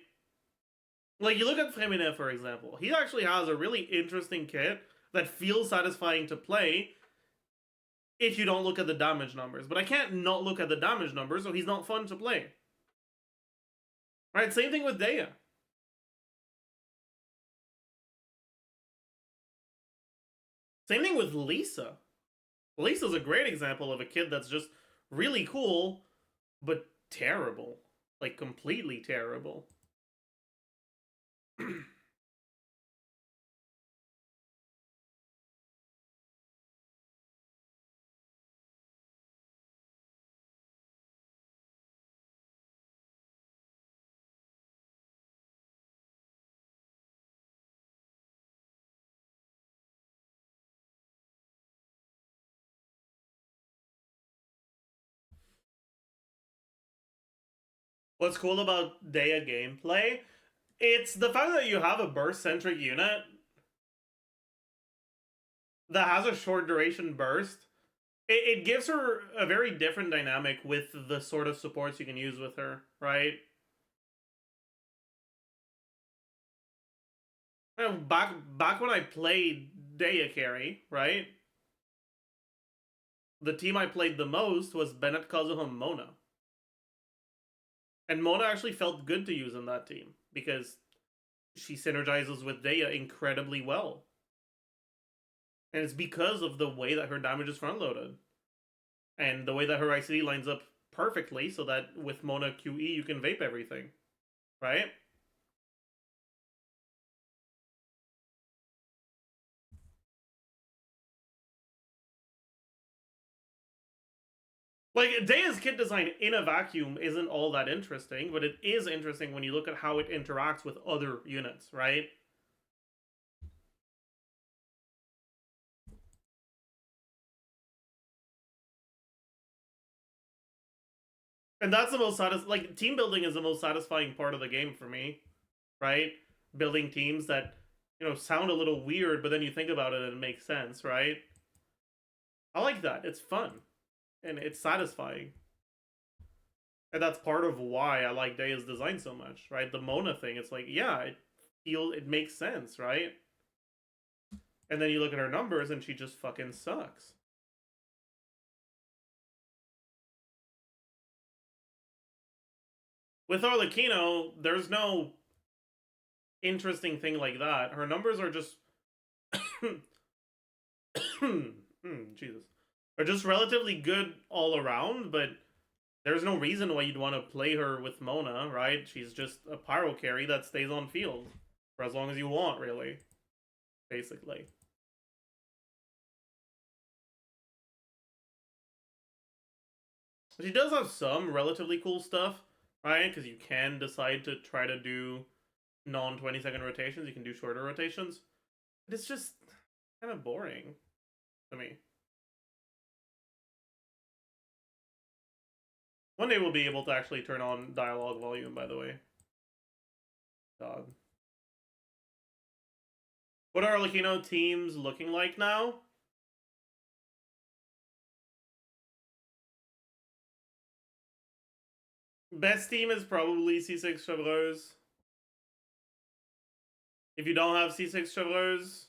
Speaker 1: Like you look at Femine, for example. He actually has a really interesting kit that feels satisfying to play if you don't look at the damage numbers. But I can't not look at the damage numbers, so he's not fun to play. Right? Same thing with Dea. Same thing with Lisa. Lisa's a great example of a kid that's just really cool, but terrible. Like, completely terrible. What's cool about Dea gameplay? It's the fact that you have a burst-centric unit that has a short duration burst. It gives her a very different dynamic with the sort of supports you can use with her, right? Back when I played Dea carry, right? The team I played the most was Bennett, Kazuha, Mona. And Mona actually felt good to use in that team because she synergizes with Dea incredibly well. And it's because of the way that her damage is front loaded. And the way that her ICD lines up perfectly so that with Mona QE you can vape everything. Right? Like, Dea's kit design in a vacuum isn't all that interesting, but it is interesting when you look at how it interacts with other units, right? And that's the most like, team building is the most satisfying part of the game for me, right? Building teams that, sound a little weird, but then you think about it and it makes sense, right? I like that. It's fun. And it's satisfying. And that's part of why I like Dea's design so much, right? The Mona thing, it's like, yeah, it it makes sense, right? And then you look at her numbers and she just fucking sucks. With Arlecchino, there's no interesting thing like that. Her numbers are just Jesus. Are just relatively good all around, but there's no reason why you'd want to play her with Mona, right? She's just a pyro carry that stays on field for as long as you want, really. Basically. She does have some relatively cool stuff, right? Because you can decide to try to do non-20-second rotations. You can do shorter rotations. But it's just kind of boring to me. One day we'll be able to actually turn on dialogue volume, by the way. God. What are Arlecchino teams looking like now? Best team is probably C6 Chevreuse. If you don't have C6 Chevreuse,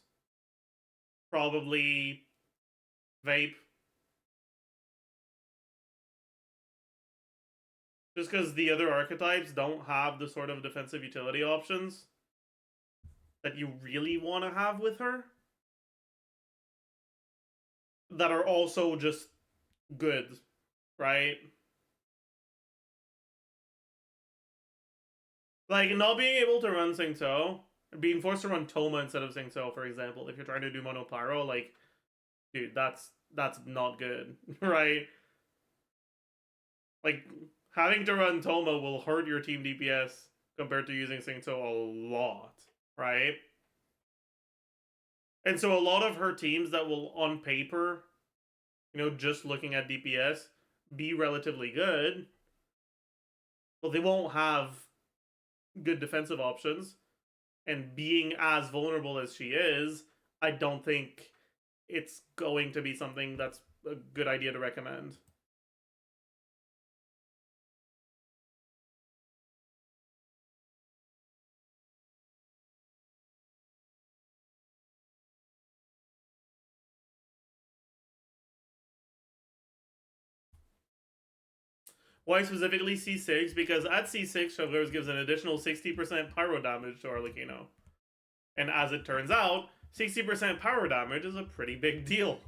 Speaker 1: probably Vape. Just because the other archetypes don't have the sort of defensive utility options that you really want to have with her. That are also just good, right? Like, not being able to run Singto, being forced to run Toma instead of Singto, for example, if you're trying to do Mono Pyro, like, dude, that's not good, right? Like, having to run Toma will hurt your team DPS compared to using Singto a lot, right? And so a lot of her teams that will, on paper, you know, just looking at DPS, be relatively good, well, they won't have good defensive options. And being as vulnerable as she is, I don't think it's going to be something that's a good idea to recommend. Why specifically C6? Because at C6, Chevreuse gives an additional 60% pyro damage to Arlecchino. And as it turns out, 60% pyro damage is a pretty big deal.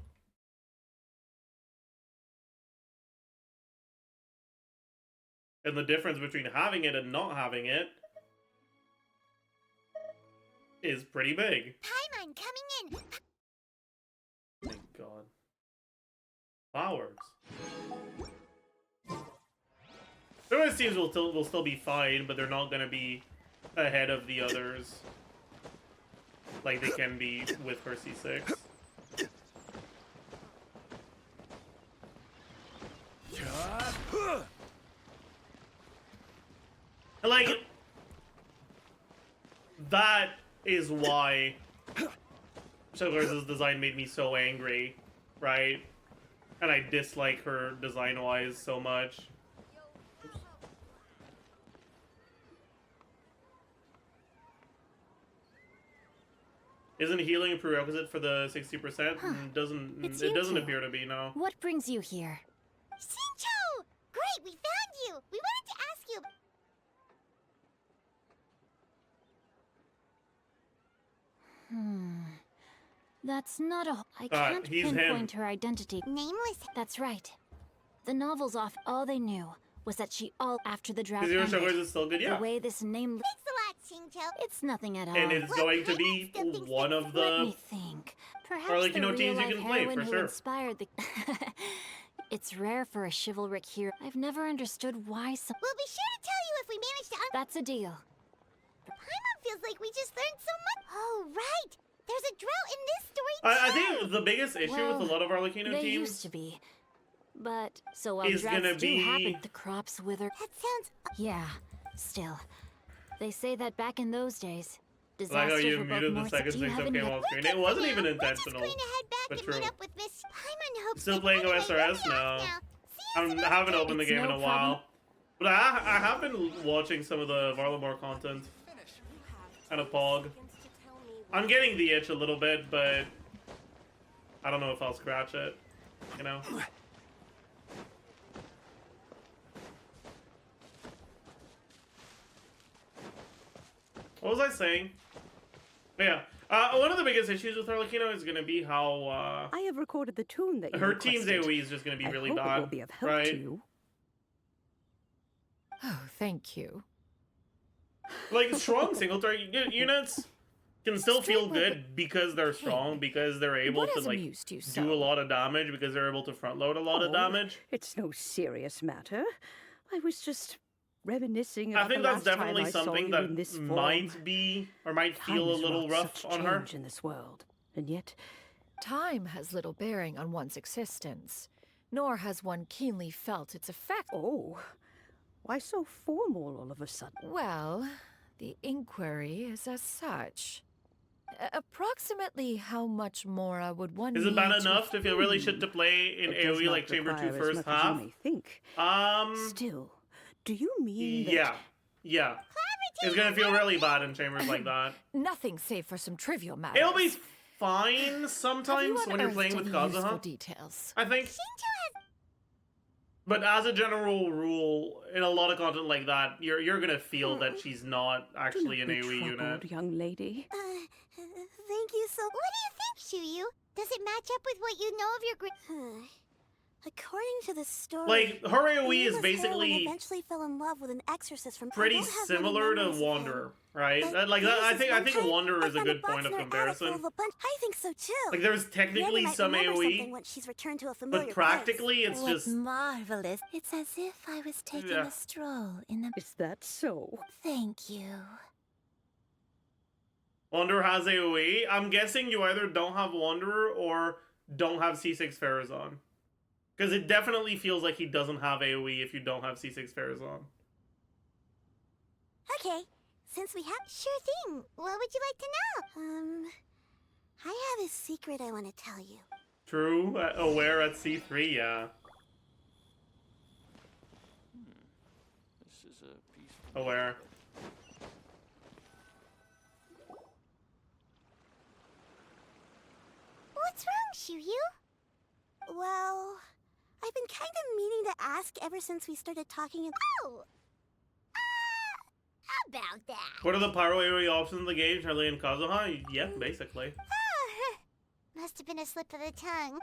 Speaker 1: And the difference between having it and not having it is pretty big.
Speaker 2: Paimon coming in.
Speaker 1: Thank God. Flowers. The rest teams will still be fine, but they're not going to be ahead of the others like they can be with her C6. Like, that is why Chevreuse' design made me so angry, right? And I dislike her design-wise so much. Isn't healing a prerequisite for the 60%?
Speaker 2: Huh.
Speaker 1: It doesn't appear to be, no.
Speaker 2: What brings you here? Shincho! Great, we found you! We wanted to ask you... That's not a... I can't pinpoint her identity. Nameless? That's right. The novel's off. All they knew was that she all after the drought ended.
Speaker 1: Is still good, yeah.
Speaker 2: The way this name... Thanks a lot, Shincho. It's nothing at all.
Speaker 1: And it's going to be one of the...
Speaker 2: Let me think. Perhaps
Speaker 1: Arlecchino teams you can play, for
Speaker 2: who
Speaker 1: sure.
Speaker 2: Inspired the... It's rare for a chivalric hero. I've never understood why some... We'll be sure to tell you if we manage to... That's a deal. Paimon feels like we just learned so much. Oh, right. There's a drought in this story,
Speaker 1: I think the biggest issue with a lot of Arlecchino teams...
Speaker 2: They used to be. But, so while
Speaker 1: is
Speaker 2: droughts
Speaker 1: gonna be...
Speaker 2: do happen, the crops wither... That sounds... Yeah, still. They say that back in those days, disasters
Speaker 1: like how you
Speaker 2: were both
Speaker 1: muted
Speaker 2: more...
Speaker 1: the second Singto came on screen. It wasn't even intentional, but true. Still playing OSRS now. I haven't opened the game in a while. But I have been watching some of the Varlamore content. kind of pog. I'm getting the itch a little bit, but I don't know if I'll scratch it, you know? What was I saying? But yeah, one of the biggest issues with Arlecchino is going to be how
Speaker 3: I have recorded the tune that you
Speaker 1: her team's
Speaker 3: requested.
Speaker 1: AoE is just going to be really
Speaker 3: I hope
Speaker 1: bad,
Speaker 3: it will be of help
Speaker 1: right?
Speaker 3: to you.
Speaker 4: Oh, thank you.
Speaker 1: Like, strong single target units can still feel good because they're strong, because they're able
Speaker 4: What
Speaker 1: to,
Speaker 4: has
Speaker 1: like,
Speaker 4: amused you
Speaker 1: do a
Speaker 4: so?
Speaker 1: lot of damage, because they're able to front load a lot of damage.
Speaker 3: It's no serious matter. I was just reminiscing
Speaker 1: I
Speaker 3: about
Speaker 1: think
Speaker 3: the
Speaker 1: that's
Speaker 3: last time
Speaker 1: definitely
Speaker 3: I saw
Speaker 1: something
Speaker 3: you
Speaker 1: that
Speaker 3: in this form.
Speaker 1: might be, or might feel a
Speaker 3: Time has
Speaker 1: little
Speaker 3: wrought
Speaker 1: rough
Speaker 3: such
Speaker 1: on her.
Speaker 3: change in this world, and yet
Speaker 4: Time has little bearing on one's existence, nor has one keenly felt its effect.
Speaker 3: oh, why so formal all of a sudden?
Speaker 4: Well, the inquiry is as such. Approximately how much more would one
Speaker 1: Is it
Speaker 4: need
Speaker 1: bad enough to feel really shit
Speaker 3: Hmm.
Speaker 1: to play in
Speaker 3: It does
Speaker 1: AoE
Speaker 3: not
Speaker 1: like Chamber 2
Speaker 3: require as
Speaker 1: first
Speaker 3: much as
Speaker 1: half?
Speaker 3: you may think. Still, do you mean that?
Speaker 1: Yeah. It's gonna feel really bad in chambers like that.
Speaker 4: Nothing save for some trivial matters.
Speaker 1: It'll be fine
Speaker 4: Have
Speaker 1: sometimes
Speaker 4: you
Speaker 1: when you're
Speaker 4: unearthed
Speaker 1: playing with
Speaker 4: any useful
Speaker 1: Kazuha,
Speaker 4: details?
Speaker 1: I think. But as a general rule, in a lot of content like that, you're gonna feel that she's not
Speaker 3: Do
Speaker 1: actually
Speaker 3: not
Speaker 1: an
Speaker 3: be
Speaker 1: AoE
Speaker 3: troubled,
Speaker 1: unit.
Speaker 3: young lady.
Speaker 2: Thank you so. What do you think, Shuyu? Does it match up with what you know of your According to the story,
Speaker 1: Like, her AoE is
Speaker 2: the nameless heroine
Speaker 1: basically
Speaker 2: eventually fell in love with an exorcist from.
Speaker 1: pretty similar to Wanderer, right? I think Wanderer is a good point of comparison.
Speaker 2: I think so too.
Speaker 1: Like, there's
Speaker 2: Randy
Speaker 1: technically
Speaker 2: might
Speaker 1: some
Speaker 2: remember something
Speaker 1: AoE,
Speaker 2: once she's returned to a familiar
Speaker 1: but practically it's
Speaker 2: place.
Speaker 1: just...
Speaker 2: Marvelous. It's as if I was taking
Speaker 1: Yeah.
Speaker 2: a stroll in the.
Speaker 3: Is that so?
Speaker 2: Thank you.
Speaker 1: Wanderer has AoE. I'm guessing you either don't have Wanderer or don't have C6 Farazan. Because it definitely feels like he doesn't have AoE if you don't have C6 Farazan.
Speaker 2: Okay, since we have. Sure thing. What would you like to know? I have a secret I want to tell you.
Speaker 1: True. Aware at C3, yeah.
Speaker 5: This is a piece.
Speaker 1: Aware.
Speaker 2: What's wrong, Shuyu? Well, I've been kind of meaning to ask ever since we started talking. Oh! About that.
Speaker 1: What are the pyro AoE options in the game? Charlie and Kazuha? Yeah, basically.
Speaker 2: Must have been a slip of the tongue.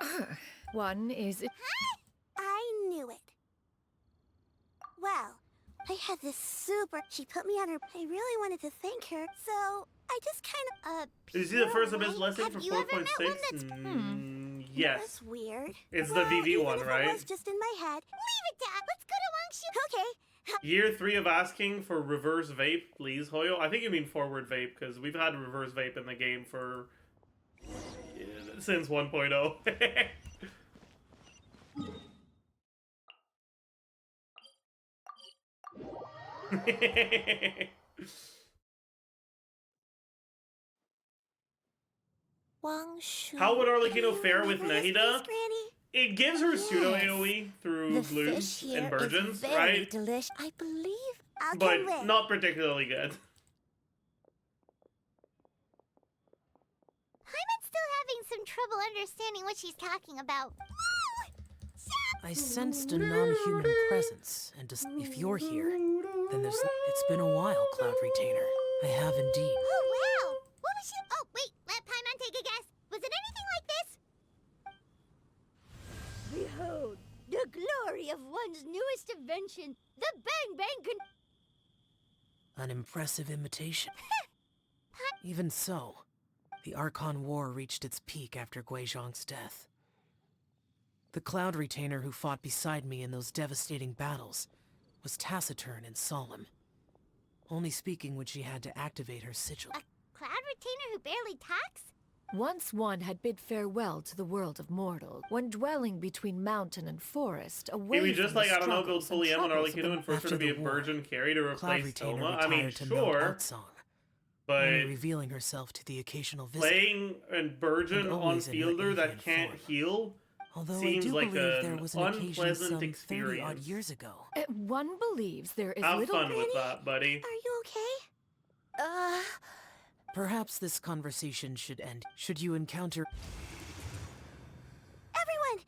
Speaker 4: One is...
Speaker 2: I knew it. Well, I had this super. She put me on her. I really wanted to thank her, so I just kind of.
Speaker 1: Is he the first of his
Speaker 2: right?
Speaker 1: blessing
Speaker 2: Have
Speaker 1: for
Speaker 2: you ever met one
Speaker 1: 4.6?
Speaker 2: that's-
Speaker 1: Yes.
Speaker 2: That's weird.
Speaker 1: It's
Speaker 2: Well,
Speaker 1: the VV
Speaker 2: even
Speaker 1: one,
Speaker 2: if
Speaker 1: right?
Speaker 2: It was just in my head. Leave it, Dad. Let's go to Wangshu. Okay.
Speaker 1: Year 3 of asking for reverse vape, please, Hoyo. I think you mean forward vape, because we've had reverse vape in the game for... since 1.0.
Speaker 2: Wangshu.
Speaker 1: How would Arlecchino fare with
Speaker 2: Remember this
Speaker 1: Nahida?
Speaker 2: place, Granny?
Speaker 1: It gives her pseudo
Speaker 2: Yes.
Speaker 1: AoE through
Speaker 2: The
Speaker 1: blooms
Speaker 2: fish here
Speaker 1: and virgins,
Speaker 2: is very
Speaker 1: right?
Speaker 2: delicious. I believe I'll
Speaker 1: But
Speaker 2: come with.
Speaker 1: not particularly good.
Speaker 2: I'm still having some trouble understanding what she's talking about.
Speaker 6: I sensed a non-human presence, and if you're here, then it's been a while, Cloud Retainer. I have indeed.
Speaker 2: Oh, wow! What was she? Oh, wait, let Paimon take a guess. Was it anything like this? Behold, the glory of one's newest invention, the Bang Bang
Speaker 6: An impressive imitation. Even so, the Archon War reached its peak after Guizhong's death. The Cloud Retainer who fought beside me in those devastating battles was taciturn and solemn, only speaking when she had to activate her sigil.
Speaker 2: A cloud retainer who barely talks?
Speaker 4: Once one had bid farewell to the world of mortal, when dwelling between mountain and forest, away
Speaker 1: Maybe
Speaker 4: from
Speaker 1: just
Speaker 4: the
Speaker 1: like, I don't know, build
Speaker 4: struggles and
Speaker 1: fully M on
Speaker 4: troubles of
Speaker 1: Arlecchino and force her
Speaker 6: After
Speaker 1: to be a
Speaker 6: the war,
Speaker 1: virgin carry to
Speaker 6: Cloud
Speaker 1: replace
Speaker 6: Retainer
Speaker 1: Soma. I mean,
Speaker 6: retired to Mount
Speaker 1: sure,
Speaker 6: Outsong,
Speaker 1: but
Speaker 6: only revealing herself to the occasional visitor.
Speaker 1: playing a virgin
Speaker 6: And
Speaker 1: on
Speaker 6: always in her
Speaker 1: fielder that
Speaker 6: avian
Speaker 1: can't
Speaker 6: form.
Speaker 1: heal
Speaker 6: Although
Speaker 1: seems
Speaker 6: I do
Speaker 1: like
Speaker 6: believe there
Speaker 1: an
Speaker 6: was an occasion
Speaker 1: unpleasant
Speaker 6: some 30-odd
Speaker 1: experience.
Speaker 6: years ago.
Speaker 4: One believes there is
Speaker 1: Have
Speaker 4: little...
Speaker 1: fun with that, buddy.
Speaker 2: Are you okay?
Speaker 6: Perhaps this conversation should end. Should you encounter...
Speaker 2: Everyone!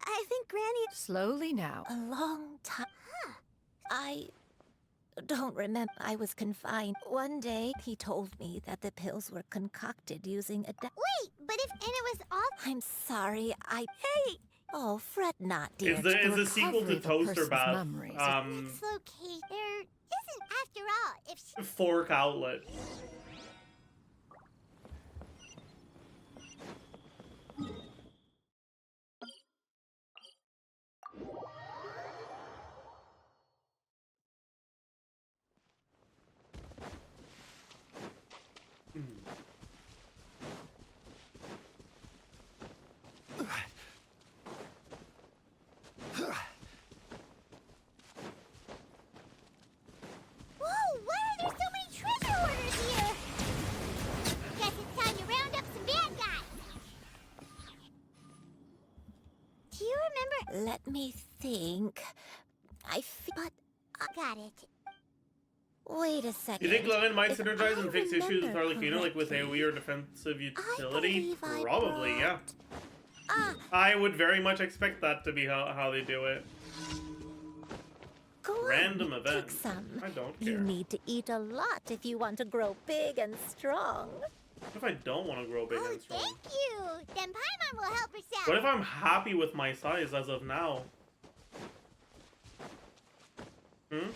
Speaker 2: I think Granny...
Speaker 4: Slowly now.
Speaker 2: A long time. Huh. I don't remember. I was confined. One day, he told me that the pills were concocted using a... Wait, but if... And it was all... I'm sorry, Hey! Oh, fret not, dear.
Speaker 1: Is the sequel to
Speaker 4: recovery of a
Speaker 1: Toaster
Speaker 4: person's
Speaker 1: Bath
Speaker 4: memories.
Speaker 2: It's okay. There isn't, after all, if she...
Speaker 1: fork outlet?
Speaker 2: Whoa, why are there so many treasure hoarders here? Guess it's time to round up some bad guys. Do you remember? Let me think. But I got it. Wait a second.
Speaker 1: You think Levin might
Speaker 2: If
Speaker 1: synergize
Speaker 2: I
Speaker 1: and fix issues with
Speaker 2: remember
Speaker 1: Harlequino, like with
Speaker 2: correctly,
Speaker 1: AoE or defensive utility?
Speaker 2: believe I
Speaker 1: Probably, yeah.
Speaker 2: Ah,
Speaker 1: I would very much expect that to be how they do it.
Speaker 2: go on,
Speaker 1: Random
Speaker 2: take
Speaker 1: event.
Speaker 2: some.
Speaker 1: I don't
Speaker 2: You
Speaker 1: care.
Speaker 2: need to eat a lot if you want to grow big and strong.
Speaker 1: What if I don't want to grow big and strong?
Speaker 2: Thank you. Then Paimon will help herself.
Speaker 1: What if I'm happy with my size as of now? Hmm?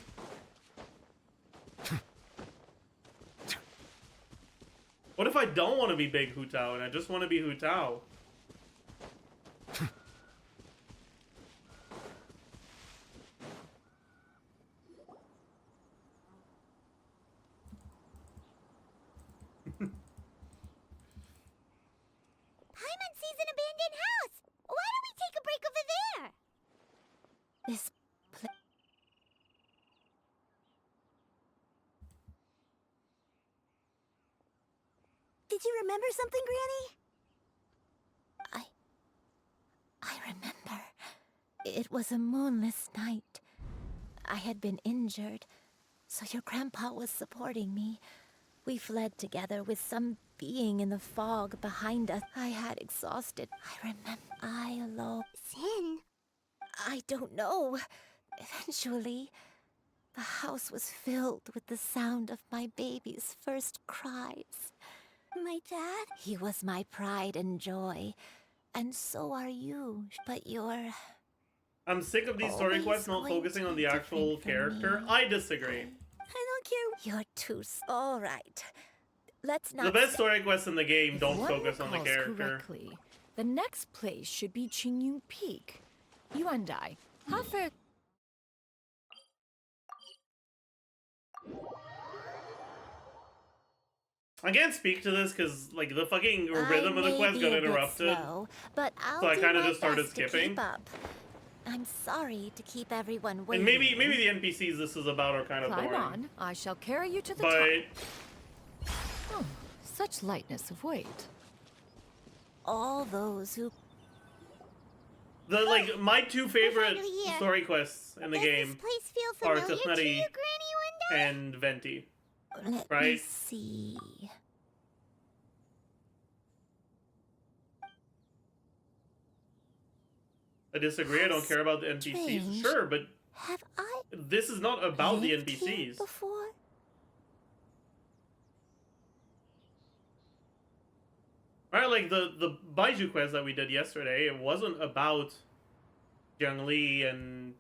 Speaker 1: What if I don't want to be big Hu Tao and I just want to be Hu Tao?
Speaker 2: Paimon sees an abandoned house. Why don't we take a break over there? This place. Did you remember something, Granny? I remember. It was a moonless night. I had been injured, so your grandpa was supporting me. We fled together with some being in the fog behind us. I had exhausted. I remember. I alone. Sin? I don't know. Eventually, the house was filled with the sound of my baby's first cries. My dad? He was my pride and joy. And so are you. But you're...
Speaker 1: I'm sick of these story
Speaker 2: Always
Speaker 1: quests not
Speaker 2: going
Speaker 1: focusing
Speaker 2: to
Speaker 1: on
Speaker 2: be
Speaker 1: the actual
Speaker 2: different from
Speaker 1: character.
Speaker 2: me.
Speaker 1: I disagree.
Speaker 2: I don't care. You're too... All right. Let's not...
Speaker 1: The best story quests in the game
Speaker 4: If
Speaker 1: don't
Speaker 4: one
Speaker 1: focus on the
Speaker 4: recalls
Speaker 1: character.
Speaker 4: correctly, the next place should be Qingyun Peak. You and I. How fair...
Speaker 1: I can't speak to this because, like, the fucking
Speaker 2: I
Speaker 1: rhythm of the
Speaker 2: may
Speaker 1: quest
Speaker 2: be
Speaker 1: got
Speaker 2: a bit
Speaker 1: interrupted.
Speaker 2: slow, but I'll
Speaker 1: So I
Speaker 2: do
Speaker 1: kinda
Speaker 2: my
Speaker 1: just started
Speaker 2: best to
Speaker 1: skipping.
Speaker 2: keep up. I'm sorry to keep everyone
Speaker 1: And
Speaker 2: waiting.
Speaker 1: maybe the NPCs this is about are kind of
Speaker 4: Climb
Speaker 1: boring.
Speaker 4: on. I shall carry you to the
Speaker 1: But
Speaker 4: top. Oh, such lightness of weight.
Speaker 2: All those who...
Speaker 1: the like my two favorite
Speaker 2: finally here.
Speaker 1: story quests in the
Speaker 2: Does
Speaker 1: game
Speaker 2: this place feel
Speaker 1: are
Speaker 2: familiar to
Speaker 1: Tefneti
Speaker 2: you, Granny, one
Speaker 1: and Venti.
Speaker 2: day? Let me
Speaker 1: right?
Speaker 2: see...
Speaker 1: I disagree. I don't
Speaker 2: That's
Speaker 1: care about the NPCs.
Speaker 2: strange.
Speaker 1: Sure, but
Speaker 2: Have I
Speaker 1: this is not about the
Speaker 2: lived here
Speaker 1: NPCs.
Speaker 2: before?
Speaker 1: Right, like the Baiju quest that we did yesterday, it wasn't about Jiangli and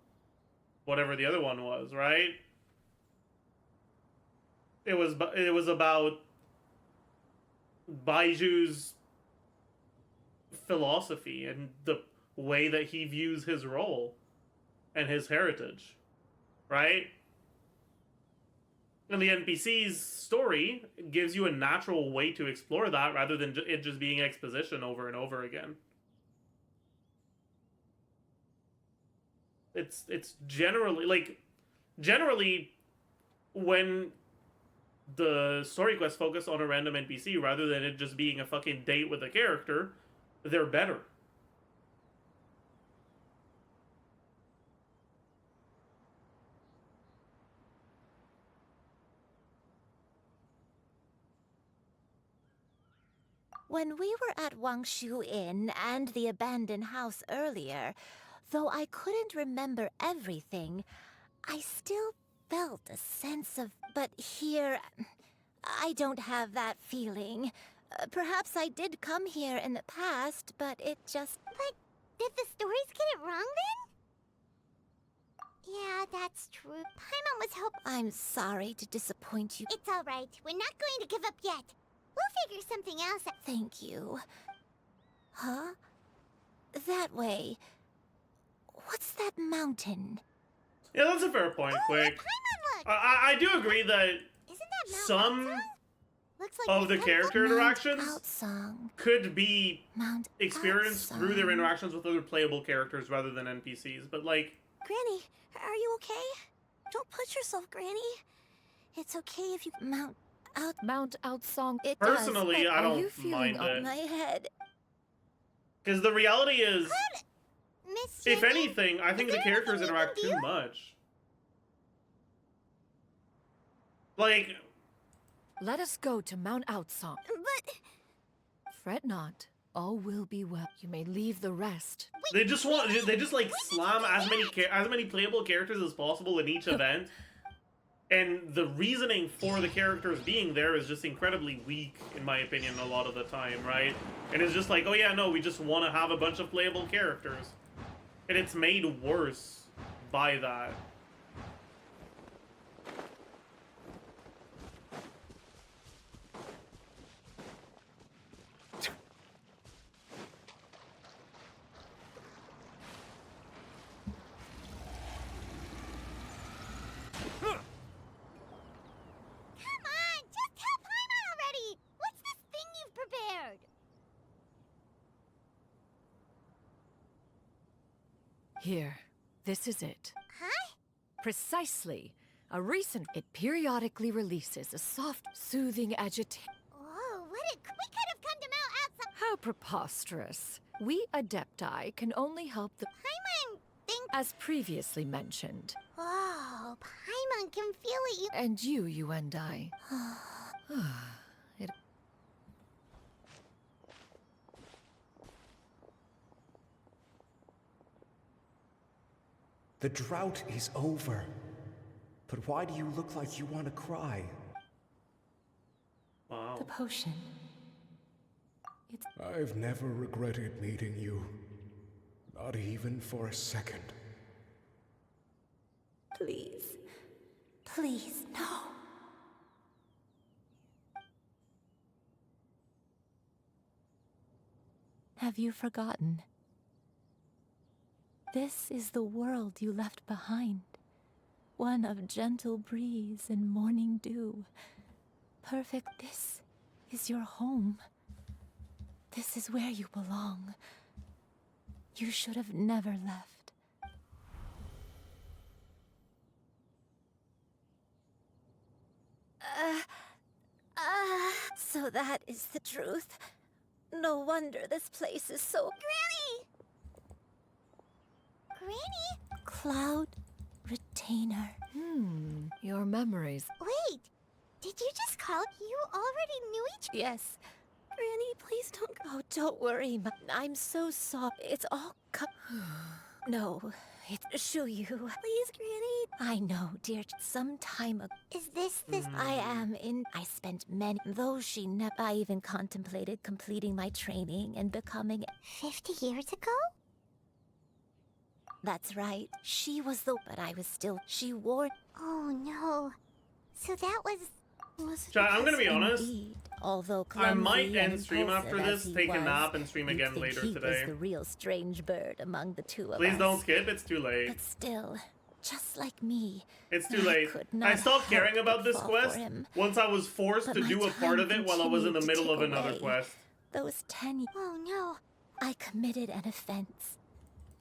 Speaker 1: whatever the other one was, right? It was about Baiju's philosophy and the way that he views his role and his heritage, right? And the NPC's story gives you a natural way to explore that rather than it just being exposition over and over again. It's generally when the story quests focus on a random NPC rather than it just being a fucking date with a character, they're better.
Speaker 2: When we were at Wangshu Inn and the abandoned house earlier, though I couldn't remember everything, I still felt a sense of... But here, I don't have that feeling. Perhaps I did come here in the past, but it just... But did the stories get it wrong then? Yeah, that's true. Paimon was I'm sorry to disappoint you. It's all right. We're not going to give up yet. We'll figure something else out. Thank you. Huh? That way. What's that mountain?
Speaker 1: Yeah, that's a fair point, Quick.
Speaker 2: Paimon, look!
Speaker 1: I do agree that
Speaker 2: Isn't that Mount
Speaker 1: some
Speaker 2: Outsong? Looks like
Speaker 1: of the
Speaker 2: we've
Speaker 1: character
Speaker 2: come Mount
Speaker 1: interactions
Speaker 2: Outsong.
Speaker 1: could be
Speaker 2: Mount
Speaker 1: experienced through their
Speaker 2: Outsong.
Speaker 1: interactions with other playable characters rather than NPCs, but like...
Speaker 2: Granny, are you okay? Don't push yourself, Granny. It's okay if you
Speaker 4: Mount Outsong.
Speaker 2: It
Speaker 1: Personally,
Speaker 2: does.
Speaker 1: I
Speaker 4: Are you
Speaker 1: don't
Speaker 4: feeling
Speaker 1: mind
Speaker 4: up
Speaker 1: it.
Speaker 2: My head.
Speaker 1: Because the reality is,
Speaker 2: Miss
Speaker 1: if
Speaker 2: Jenny?
Speaker 1: anything, I think
Speaker 2: Is
Speaker 1: the
Speaker 2: there
Speaker 1: characters
Speaker 2: anything we
Speaker 1: interact
Speaker 2: can
Speaker 1: too
Speaker 2: do?
Speaker 1: much. Like,
Speaker 4: Let us go to Mount Outsong.
Speaker 2: But
Speaker 4: Fret not. All will be well. You may leave the rest.
Speaker 1: they just like slam as many playable characters as possible in each event. And the reasoning for the characters being there is just incredibly weak, in my opinion, a lot of the time, right? And it's just like, oh yeah, no, we just want to have a bunch of playable characters. And it's made worse by that.
Speaker 2: come on, just tell Paimon already. What's this thing you've prepared?
Speaker 4: Here. This is it.
Speaker 2: Huh?
Speaker 4: Precisely. A recent... It periodically releases a soft, soothing agitation.
Speaker 2: Whoa, we could have come to Mount Outsong.
Speaker 4: How preposterous. We Adepti can only help the...
Speaker 2: Paimon think.
Speaker 4: As previously mentioned.
Speaker 2: Whoa, Paimon can feel it.
Speaker 4: And you and I. It...
Speaker 7: The drought is over. But why do you look like you want to cry?
Speaker 1: Wow.
Speaker 2: The potion. It's
Speaker 7: I've never regretted meeting you. Not even for a second.
Speaker 2: please. Please, no. Have you forgotten? This is the world you left behind. One of gentle breeze and morning dew. Perfect. This is your home. This is where you belong. You should have never left. So that is the truth. No wonder this place is so... Granny! Granny? Cloud Retainer.
Speaker 4: Your memories.
Speaker 2: Wait! Did you just call... You already knew each... Yes. Granny, please don't... Oh, don't worry. I'm so sorry. It's all... No, it's Shuyu. Please, Granny. I know, dear. Some time ago. Is this... I am in... I spent many... Though she never... I even contemplated completing my training and becoming... 50 years ago? That's right. She was the... But I was still... She wore... Oh, no. So that was...
Speaker 1: Chat, I'm gonna be honest.
Speaker 2: Indeed. Although
Speaker 1: I might
Speaker 2: clumsy
Speaker 1: end
Speaker 2: and
Speaker 1: stream after
Speaker 2: impulsive
Speaker 1: this,
Speaker 2: as he
Speaker 1: take a
Speaker 2: was,
Speaker 1: nap, and stream
Speaker 2: you'd
Speaker 1: again
Speaker 2: think
Speaker 1: later
Speaker 2: he
Speaker 1: today.
Speaker 2: was the real strange bird among the two of
Speaker 1: Please
Speaker 2: us.
Speaker 1: don't skip, it's too late.
Speaker 2: But still, just like me,
Speaker 1: It's too
Speaker 2: I
Speaker 1: late.
Speaker 2: could
Speaker 1: I
Speaker 2: not
Speaker 1: stopped
Speaker 2: help
Speaker 1: caring about
Speaker 2: but
Speaker 1: this
Speaker 2: fall
Speaker 1: quest
Speaker 2: for him.
Speaker 1: once I was forced
Speaker 2: But
Speaker 1: to
Speaker 2: my
Speaker 1: do a part of
Speaker 2: time
Speaker 1: it while I was in the
Speaker 2: continued to
Speaker 1: middle of
Speaker 2: tick
Speaker 1: another
Speaker 2: away.
Speaker 1: quest.
Speaker 2: Those 10 Oh no. I committed an offense.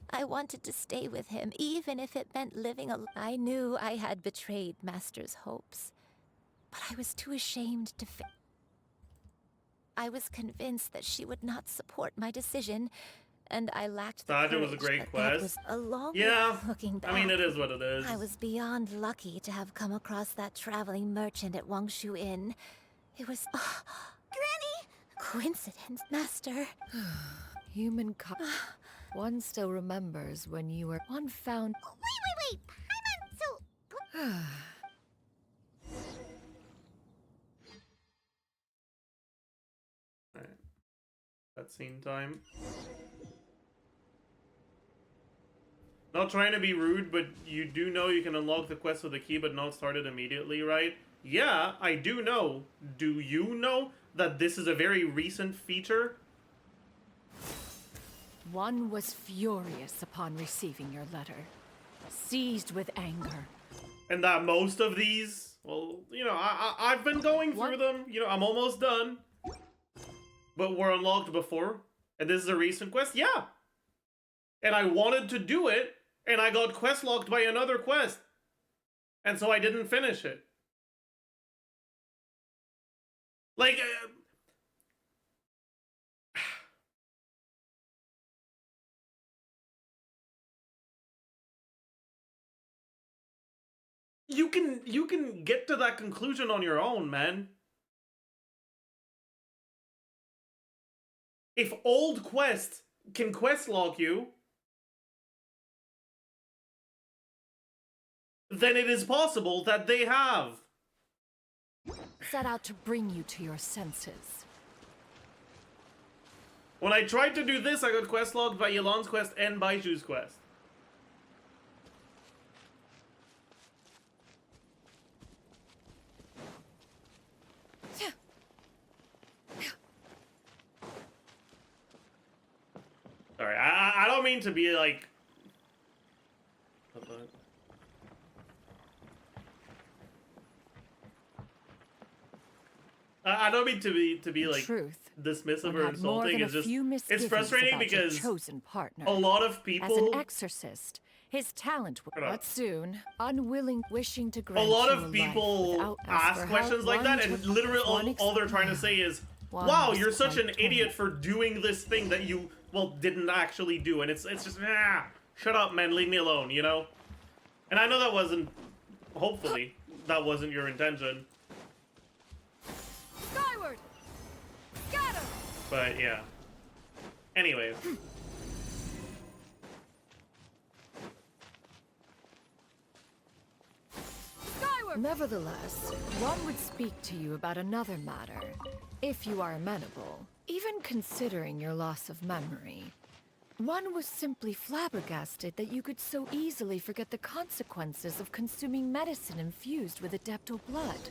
Speaker 2: I wanted to stay with him, even if it meant living a... I knew I had betrayed Master's hopes. But I was too ashamed to I was convinced that she would not support my decision, and I lacked the
Speaker 1: Zajef was a
Speaker 2: courage,
Speaker 1: great
Speaker 2: but that
Speaker 1: quest.
Speaker 2: was a long
Speaker 1: Yeah,
Speaker 2: looking back.
Speaker 1: I mean, it is what it is.
Speaker 2: I was beyond lucky to have come across that traveling merchant at Wangshu Inn. It was... Granny! Coincidence, Master.
Speaker 4: Human One still remembers when you were one found.
Speaker 2: Wait! Paimon, so...
Speaker 1: Alright. Cutscene time. Not trying to be rude, but you do know you can unlock the quest with a key but not start it immediately, right? Yeah, I do know. Do you know that this is a very recent feature?
Speaker 4: One was furious upon receiving your letter, seized with anger.
Speaker 1: And that most of these, well, you know, I've been going through them. You know, I'm almost done. But were unlocked before. And this is a recent quest? Yeah. And I wanted to do it, and I got quest locked by another quest. And so I didn't finish it. Like... You can get to that conclusion on your own, man. If old quests can quest log you, then it is possible that they have.
Speaker 4: Set out to bring you to your senses.
Speaker 1: When I tried to do this, I got quest logged by Yelan's quest and Baiju's quest. Sorry, I don't mean to be like... I don't mean to be like dismissive or insulting. It's just it's frustrating because
Speaker 4: chosen partner.
Speaker 1: A lot of people,
Speaker 4: as an exorcist, his talent would, but soon, unwilling, wishing to grant
Speaker 1: a lot
Speaker 4: you
Speaker 1: of
Speaker 4: a
Speaker 1: people
Speaker 4: life
Speaker 1: ask questions like that, and literally all they're trying to say is, "Wow, you're such an idiot for doing this thing that you didn't actually do," and it's just shut up, man, leave me alone, you know. And I know that wasn't, hopefully, that wasn't your intention.
Speaker 4: Skyward! Scatter!
Speaker 1: But yeah. Anyways.
Speaker 4: Skyward! Nevertheless, one would speak to you about another matter, if you are amenable. Even considering your loss of memory, one was simply flabbergasted that you could so easily forget the consequences of consuming medicine infused with adeptal blood.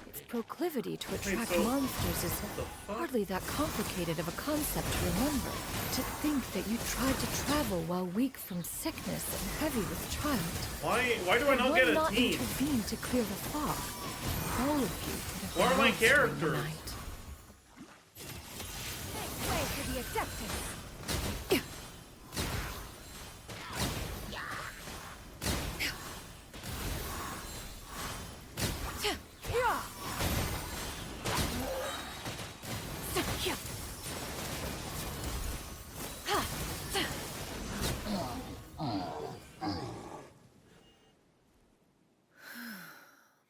Speaker 4: Its proclivity to attract monsters is hardly that complicated of a concept to remember. To think that you tried to travel while weak from sickness and heavy with child.
Speaker 1: Why do I not get a team?
Speaker 4: Intervene to clear the fog. All of you could have
Speaker 1: Where are my
Speaker 4: lost during the
Speaker 1: characters?
Speaker 4: night. Make way for the Adeptus.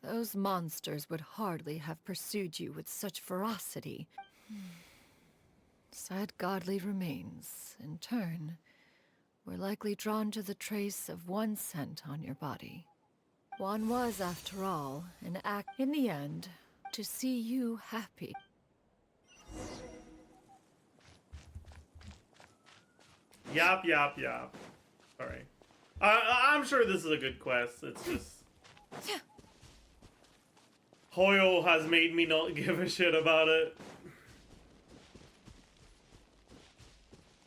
Speaker 4: Those monsters would hardly have pursued you with such ferocity. Sad godly remains, in turn, were likely drawn to the trace of one scent on your body. One was, after all, an act in the end to see you happy.
Speaker 1: Yap. Sorry. I'm sure this is a good quest. It's just... Hoyo has made me not give a shit about it.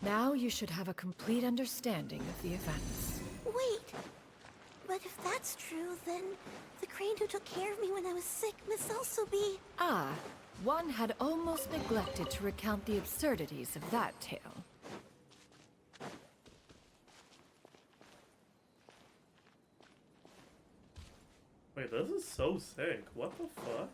Speaker 4: Now you should have a complete understanding of the events.
Speaker 2: Wait! But if that's true, then the crane who took care of me when I was sick must also be...
Speaker 4: Ah, one had almost neglected to recount the absurdities of that tale.
Speaker 1: Wait, this is so sick. What the fuck?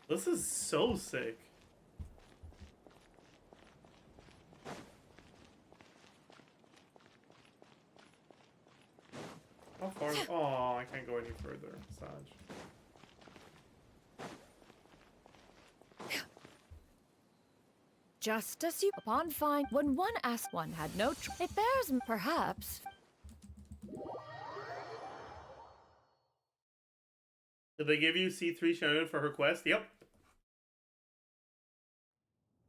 Speaker 1: This is so sick. Oh, I can't go any further. Saj.
Speaker 4: Just as you upon find when one asked one had no it bears perhaps.
Speaker 1: Did they give you C3 Shannon for her quest? Yep.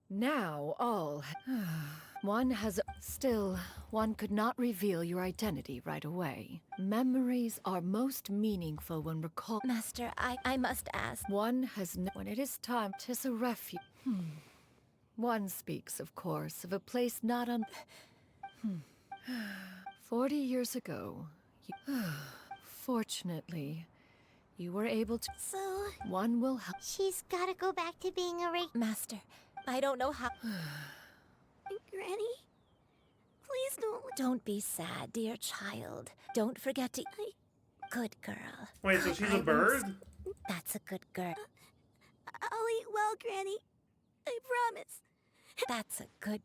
Speaker 4: Now all one has still one could not reveal your identity right away. Memories are most meaningful when recalled.
Speaker 2: Master, I must ask.
Speaker 4: One has when it is time, 'tis a refuge. One speaks, of course, of a place not 40 years ago, fortunately, you were able to.
Speaker 2: So,
Speaker 4: One will help.
Speaker 2: she's gotta go back to being a Master, I don't know how. Granny? Please don't. Don't be sad, dear child. Don't forget to. Good girl.
Speaker 1: Wait, so she's a bird?
Speaker 2: That's a good girl. I'll eat well, Granny. I promise. That's a good.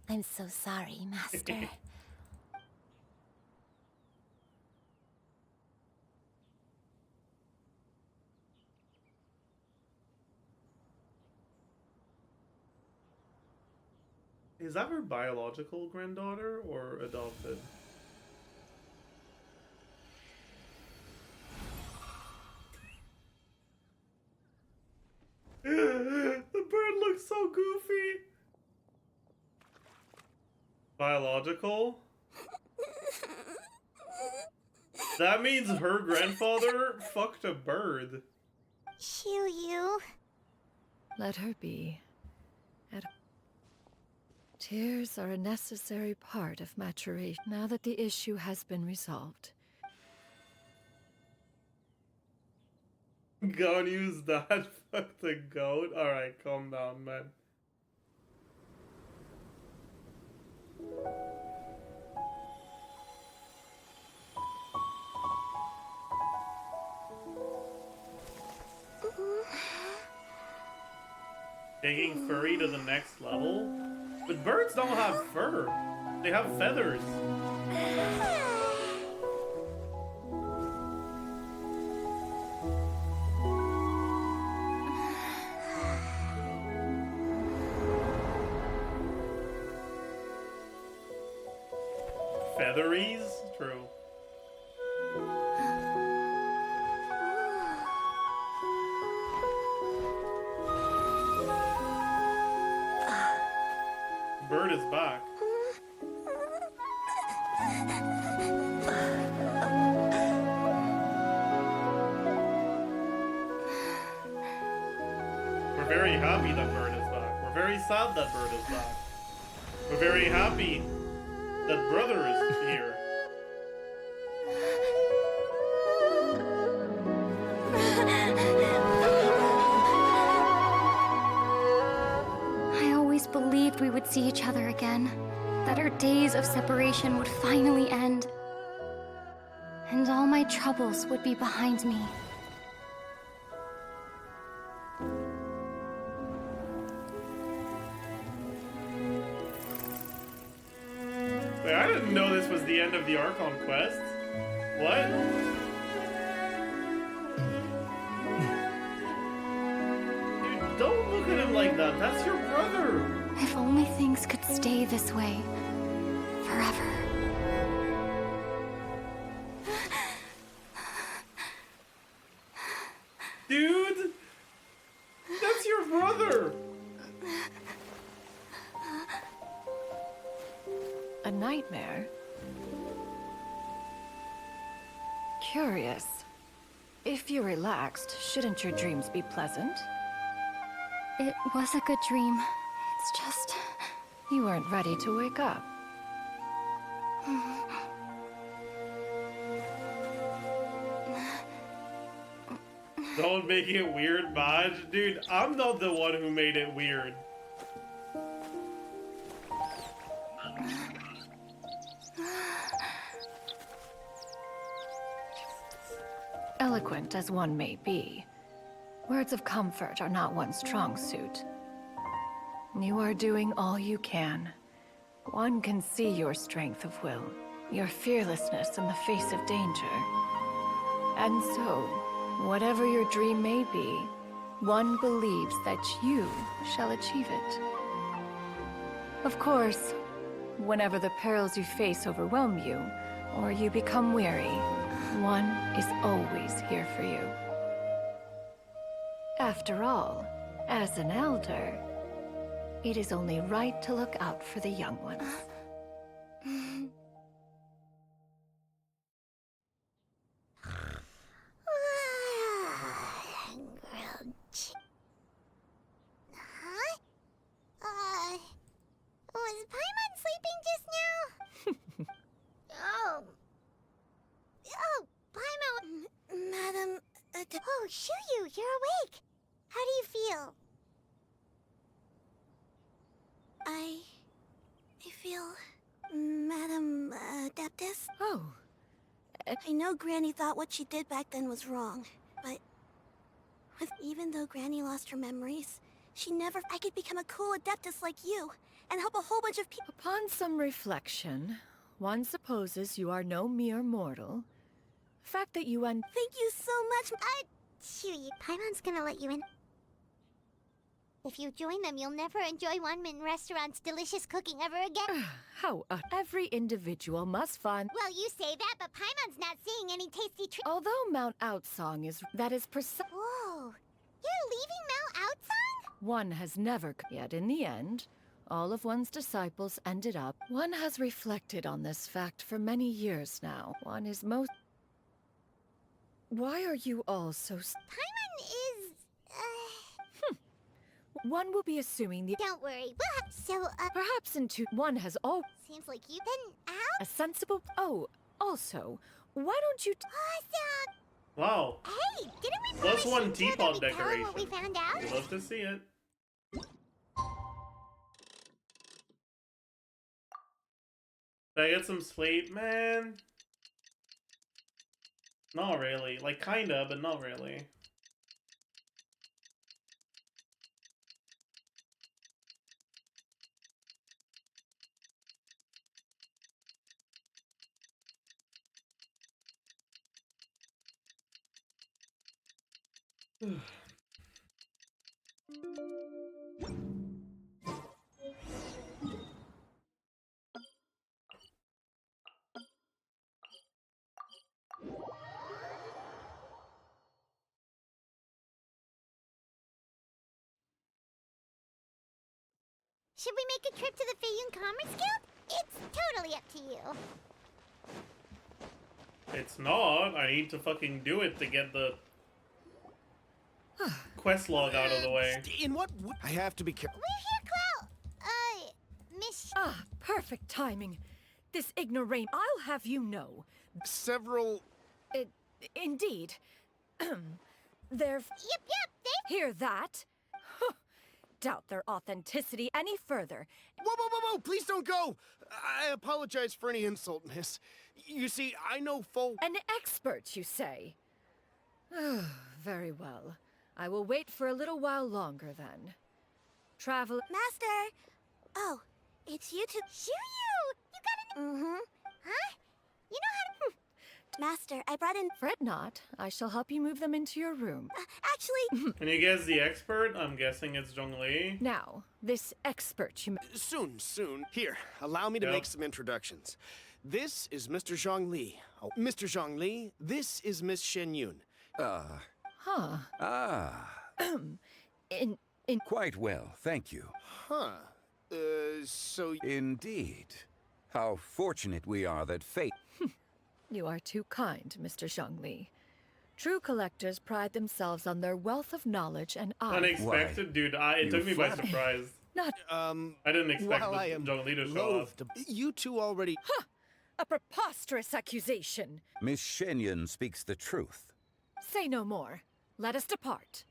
Speaker 2: I'm so sorry, Master.
Speaker 1: Is that her biological granddaughter or adopted? The bird looks so goofy. Biological? That means her grandfather fucked a bird.
Speaker 2: Shiryu.
Speaker 4: Let her be. Tears are a necessary part of maturation. Now that the issue has been resolved.
Speaker 1: Go and use that. Fuck the goat. Alright, calm down, man. Taking furry to the next level? But birds don't have fur. They have feathers. Featheries? True. Bird is back. We're very happy that Bird is back. We're very sad that Bird is back. We're very happy that brother is here.
Speaker 8: I always believed we would see each other again, that our days of separation would finally end, and all my troubles would be behind me.
Speaker 1: Wait, I didn't know this was the end of the Archon quest. What? Dude, don't look at him like that. That's your brother.
Speaker 8: If only things could stay this way forever.
Speaker 1: Dude, that's your brother.
Speaker 4: A nightmare? Curious. If you're relaxed, shouldn't your dreams be pleasant?
Speaker 8: It was a good dream. It's just...
Speaker 4: You weren't ready to wake up.
Speaker 1: Don't make it weird, Maj. Dude, I'm not the one who made it weird.
Speaker 4: Eloquent as one may be, words of comfort are not one's strong suit. You are doing all you can. One can see your strength of will. your fearlessness in the face of danger. And so, whatever your dream may be, one believes that you shall achieve it. Of course, whenever the perils you face overwhelm you, or you become weary, one is always here for you. After all, as an elder, it is only right to look out for the young ones.
Speaker 2: Huh? Was Paimon sleeping just now? Oh. Oh, Paimon. Madam... Oh, Shuyu, you're awake. How do you feel? I feel... Madam Adeptus?
Speaker 4: Oh,
Speaker 2: I know Granny thought what she did back then was wrong, but... Even though Granny lost her memories, she never... I could become a cool Adeptus like you, and help a whole bunch of people...
Speaker 4: upon some reflection, one supposes you are no mere mortal. The fact that you and...
Speaker 2: Thank you so much. Shuyu, Paimon's gonna let you in. If you join them, you'll never enjoy Wanmin Restaurant's delicious cooking ever again.
Speaker 4: How every individual must find...
Speaker 2: Well, you say that, but Paimon's not seeing any tasty treats.
Speaker 4: Although Mount Outsong is... that is precise...
Speaker 2: Whoa, you're leaving Mount Outsong?
Speaker 4: One has never... Yet in the end, all of one's disciples ended up... One has reflected on this fact for many years now. One is most... Why are you all so...
Speaker 2: Paimon is...
Speaker 4: One will be assuming the...
Speaker 2: Don't worry,
Speaker 4: Perhaps in two... One has all...
Speaker 2: Seems like you've been out?
Speaker 4: A sensible... Oh, also, why don't you...
Speaker 2: Awesome!
Speaker 1: Wow.
Speaker 2: Hey, didn't we
Speaker 1: Plus
Speaker 2: promise
Speaker 1: one
Speaker 2: Shinja
Speaker 1: teapot
Speaker 2: that we'd tell him what we
Speaker 1: decoration.
Speaker 2: found out?
Speaker 1: We'd love to see it. Did I get some sleep, man? Not really. Like, kinda, but not really.
Speaker 2: Should we make a trip to the Feiyun Commerce Guild? It's totally up to you.
Speaker 1: It's not. I need to fucking do it to get the quest log out of the way.
Speaker 9: In what? I have to be careful.
Speaker 2: We're here, Clow. Miss...
Speaker 4: Ah, perfect timing. This ignorant... I'll have you know.
Speaker 9: Several...
Speaker 4: Indeed. They're...
Speaker 2: Yep, they...
Speaker 4: Hear that? Huh. Doubt their authenticity any further.
Speaker 9: Whoa, please don't go! I apologize for any insult, miss. You see, I know full...
Speaker 4: An expert, you say? Very well. I will wait for a little while longer, then. Travel...
Speaker 2: Master! Oh, it's you two... Shuyu! You got an... Mm-hmm. Huh? You know how to... Master, I brought in...
Speaker 4: Fret not. I shall help you move them into your room.
Speaker 2: Actually...
Speaker 1: Can you guess the expert? I'm guessing it's Zhongli.
Speaker 4: Now, this expert you...
Speaker 9: Soon. Here, allow me to make some introductions. This is Mr. Zhongli. Oh, Mr. Zhongli, this is Miss Shenyun.
Speaker 4: Huh. In...
Speaker 10: Quite well, thank you.
Speaker 9: Huh. So...
Speaker 10: Indeed. How fortunate we are that fate...
Speaker 4: You are too kind, Mr. Zhongli. True collectors pride themselves on their wealth of knowledge and
Speaker 1: Unexpected, dude. It took me by surprise.
Speaker 4: Not...
Speaker 1: I didn't expect Zhongli to show up.
Speaker 9: You two already...
Speaker 4: Huh! A preposterous accusation!
Speaker 10: Miss Shenyun speaks the truth.
Speaker 4: Say no more. Let us depart.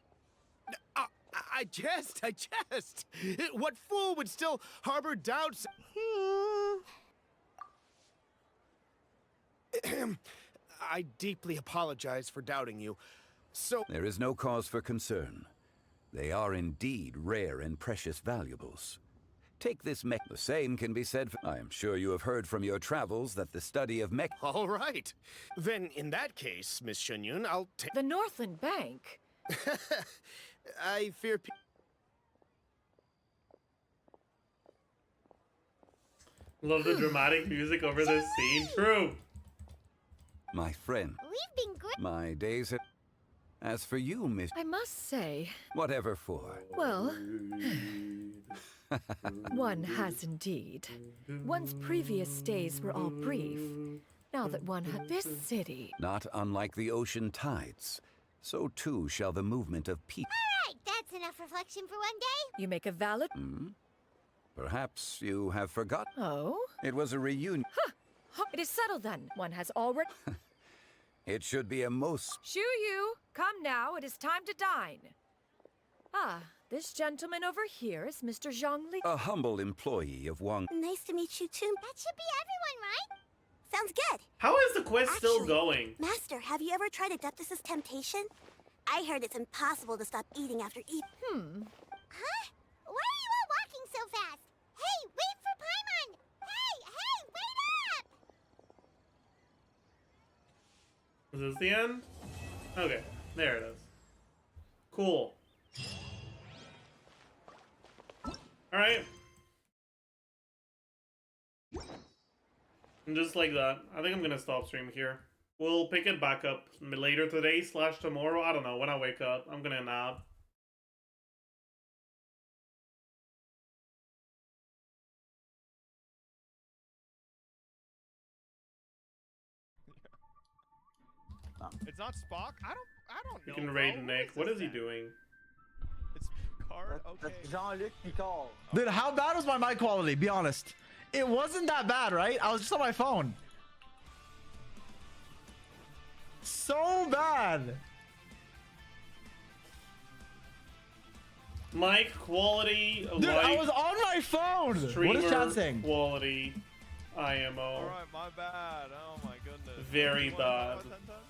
Speaker 9: I jest. What fool would still harbor doubts? I deeply apologize for doubting you. So...
Speaker 10: There is no cause for concern. They are indeed rare and precious valuables. Take this mech. The same can be said for... I am sure you have heard from your travels that the study of mech...
Speaker 9: All right. Then, in that case, Miss Shunyun, I'll take...
Speaker 4: The Northland Bank?
Speaker 9: I fear...
Speaker 1: Love the dramatic music over this scene. True.
Speaker 10: My friend.
Speaker 2: We've been good.
Speaker 10: My days have... As for you, Miss...
Speaker 4: I must say,
Speaker 10: Whatever for.
Speaker 4: well, one has indeed. One's previous stays were all brief. Now that one had this city...
Speaker 10: Not unlike the ocean tides, so too shall the movement of people.
Speaker 2: Alright, that's enough reflection for one day.
Speaker 4: You make a valid...
Speaker 10: Perhaps you have forgotten.
Speaker 4: Oh?
Speaker 10: It was a reunion.
Speaker 4: It is settled then. One has already...
Speaker 10: It should be a most...
Speaker 4: Shu Yu, come now. It is time to dine. Ah, this gentleman over here is Mr. Zhongli.
Speaker 10: A humble employee of Wang...
Speaker 2: Nice to meet you too. That should be everyone, right? Sounds good.
Speaker 1: How is the quest still
Speaker 2: Actually,
Speaker 1: going?
Speaker 2: Master, have you ever tried Adeptus' temptation? I heard it's impossible to stop eating after Huh? Why are you all walking so fast? Hey, wait for Paimon! Hey, wait up!
Speaker 1: Is this the end? Okay, there it is. Cool. Alright. And just like that, I think I'm gonna stop stream here. We'll pick it back up later today / tomorrow. I don't know, when I wake up. I'm gonna nap.
Speaker 11: It's not Spock? I don't know.
Speaker 1: You can raid
Speaker 11: bro.
Speaker 1: Nick. What is he doing?
Speaker 11: It's Picard? Okay.
Speaker 12: Jean-Luc Picard.
Speaker 13: Dude, how bad was my mic quality? Be honest. It wasn't that bad, right? I was just on my phone. So bad.
Speaker 1: Mic quality,
Speaker 13: Dude,
Speaker 1: like,
Speaker 13: I was on my phone. What is chat saying?
Speaker 1: Quality, IMO.
Speaker 11: Alright, my bad. Oh my goodness.
Speaker 1: Very
Speaker 11: You wanna know
Speaker 1: bad.
Speaker 11: what, Tenta?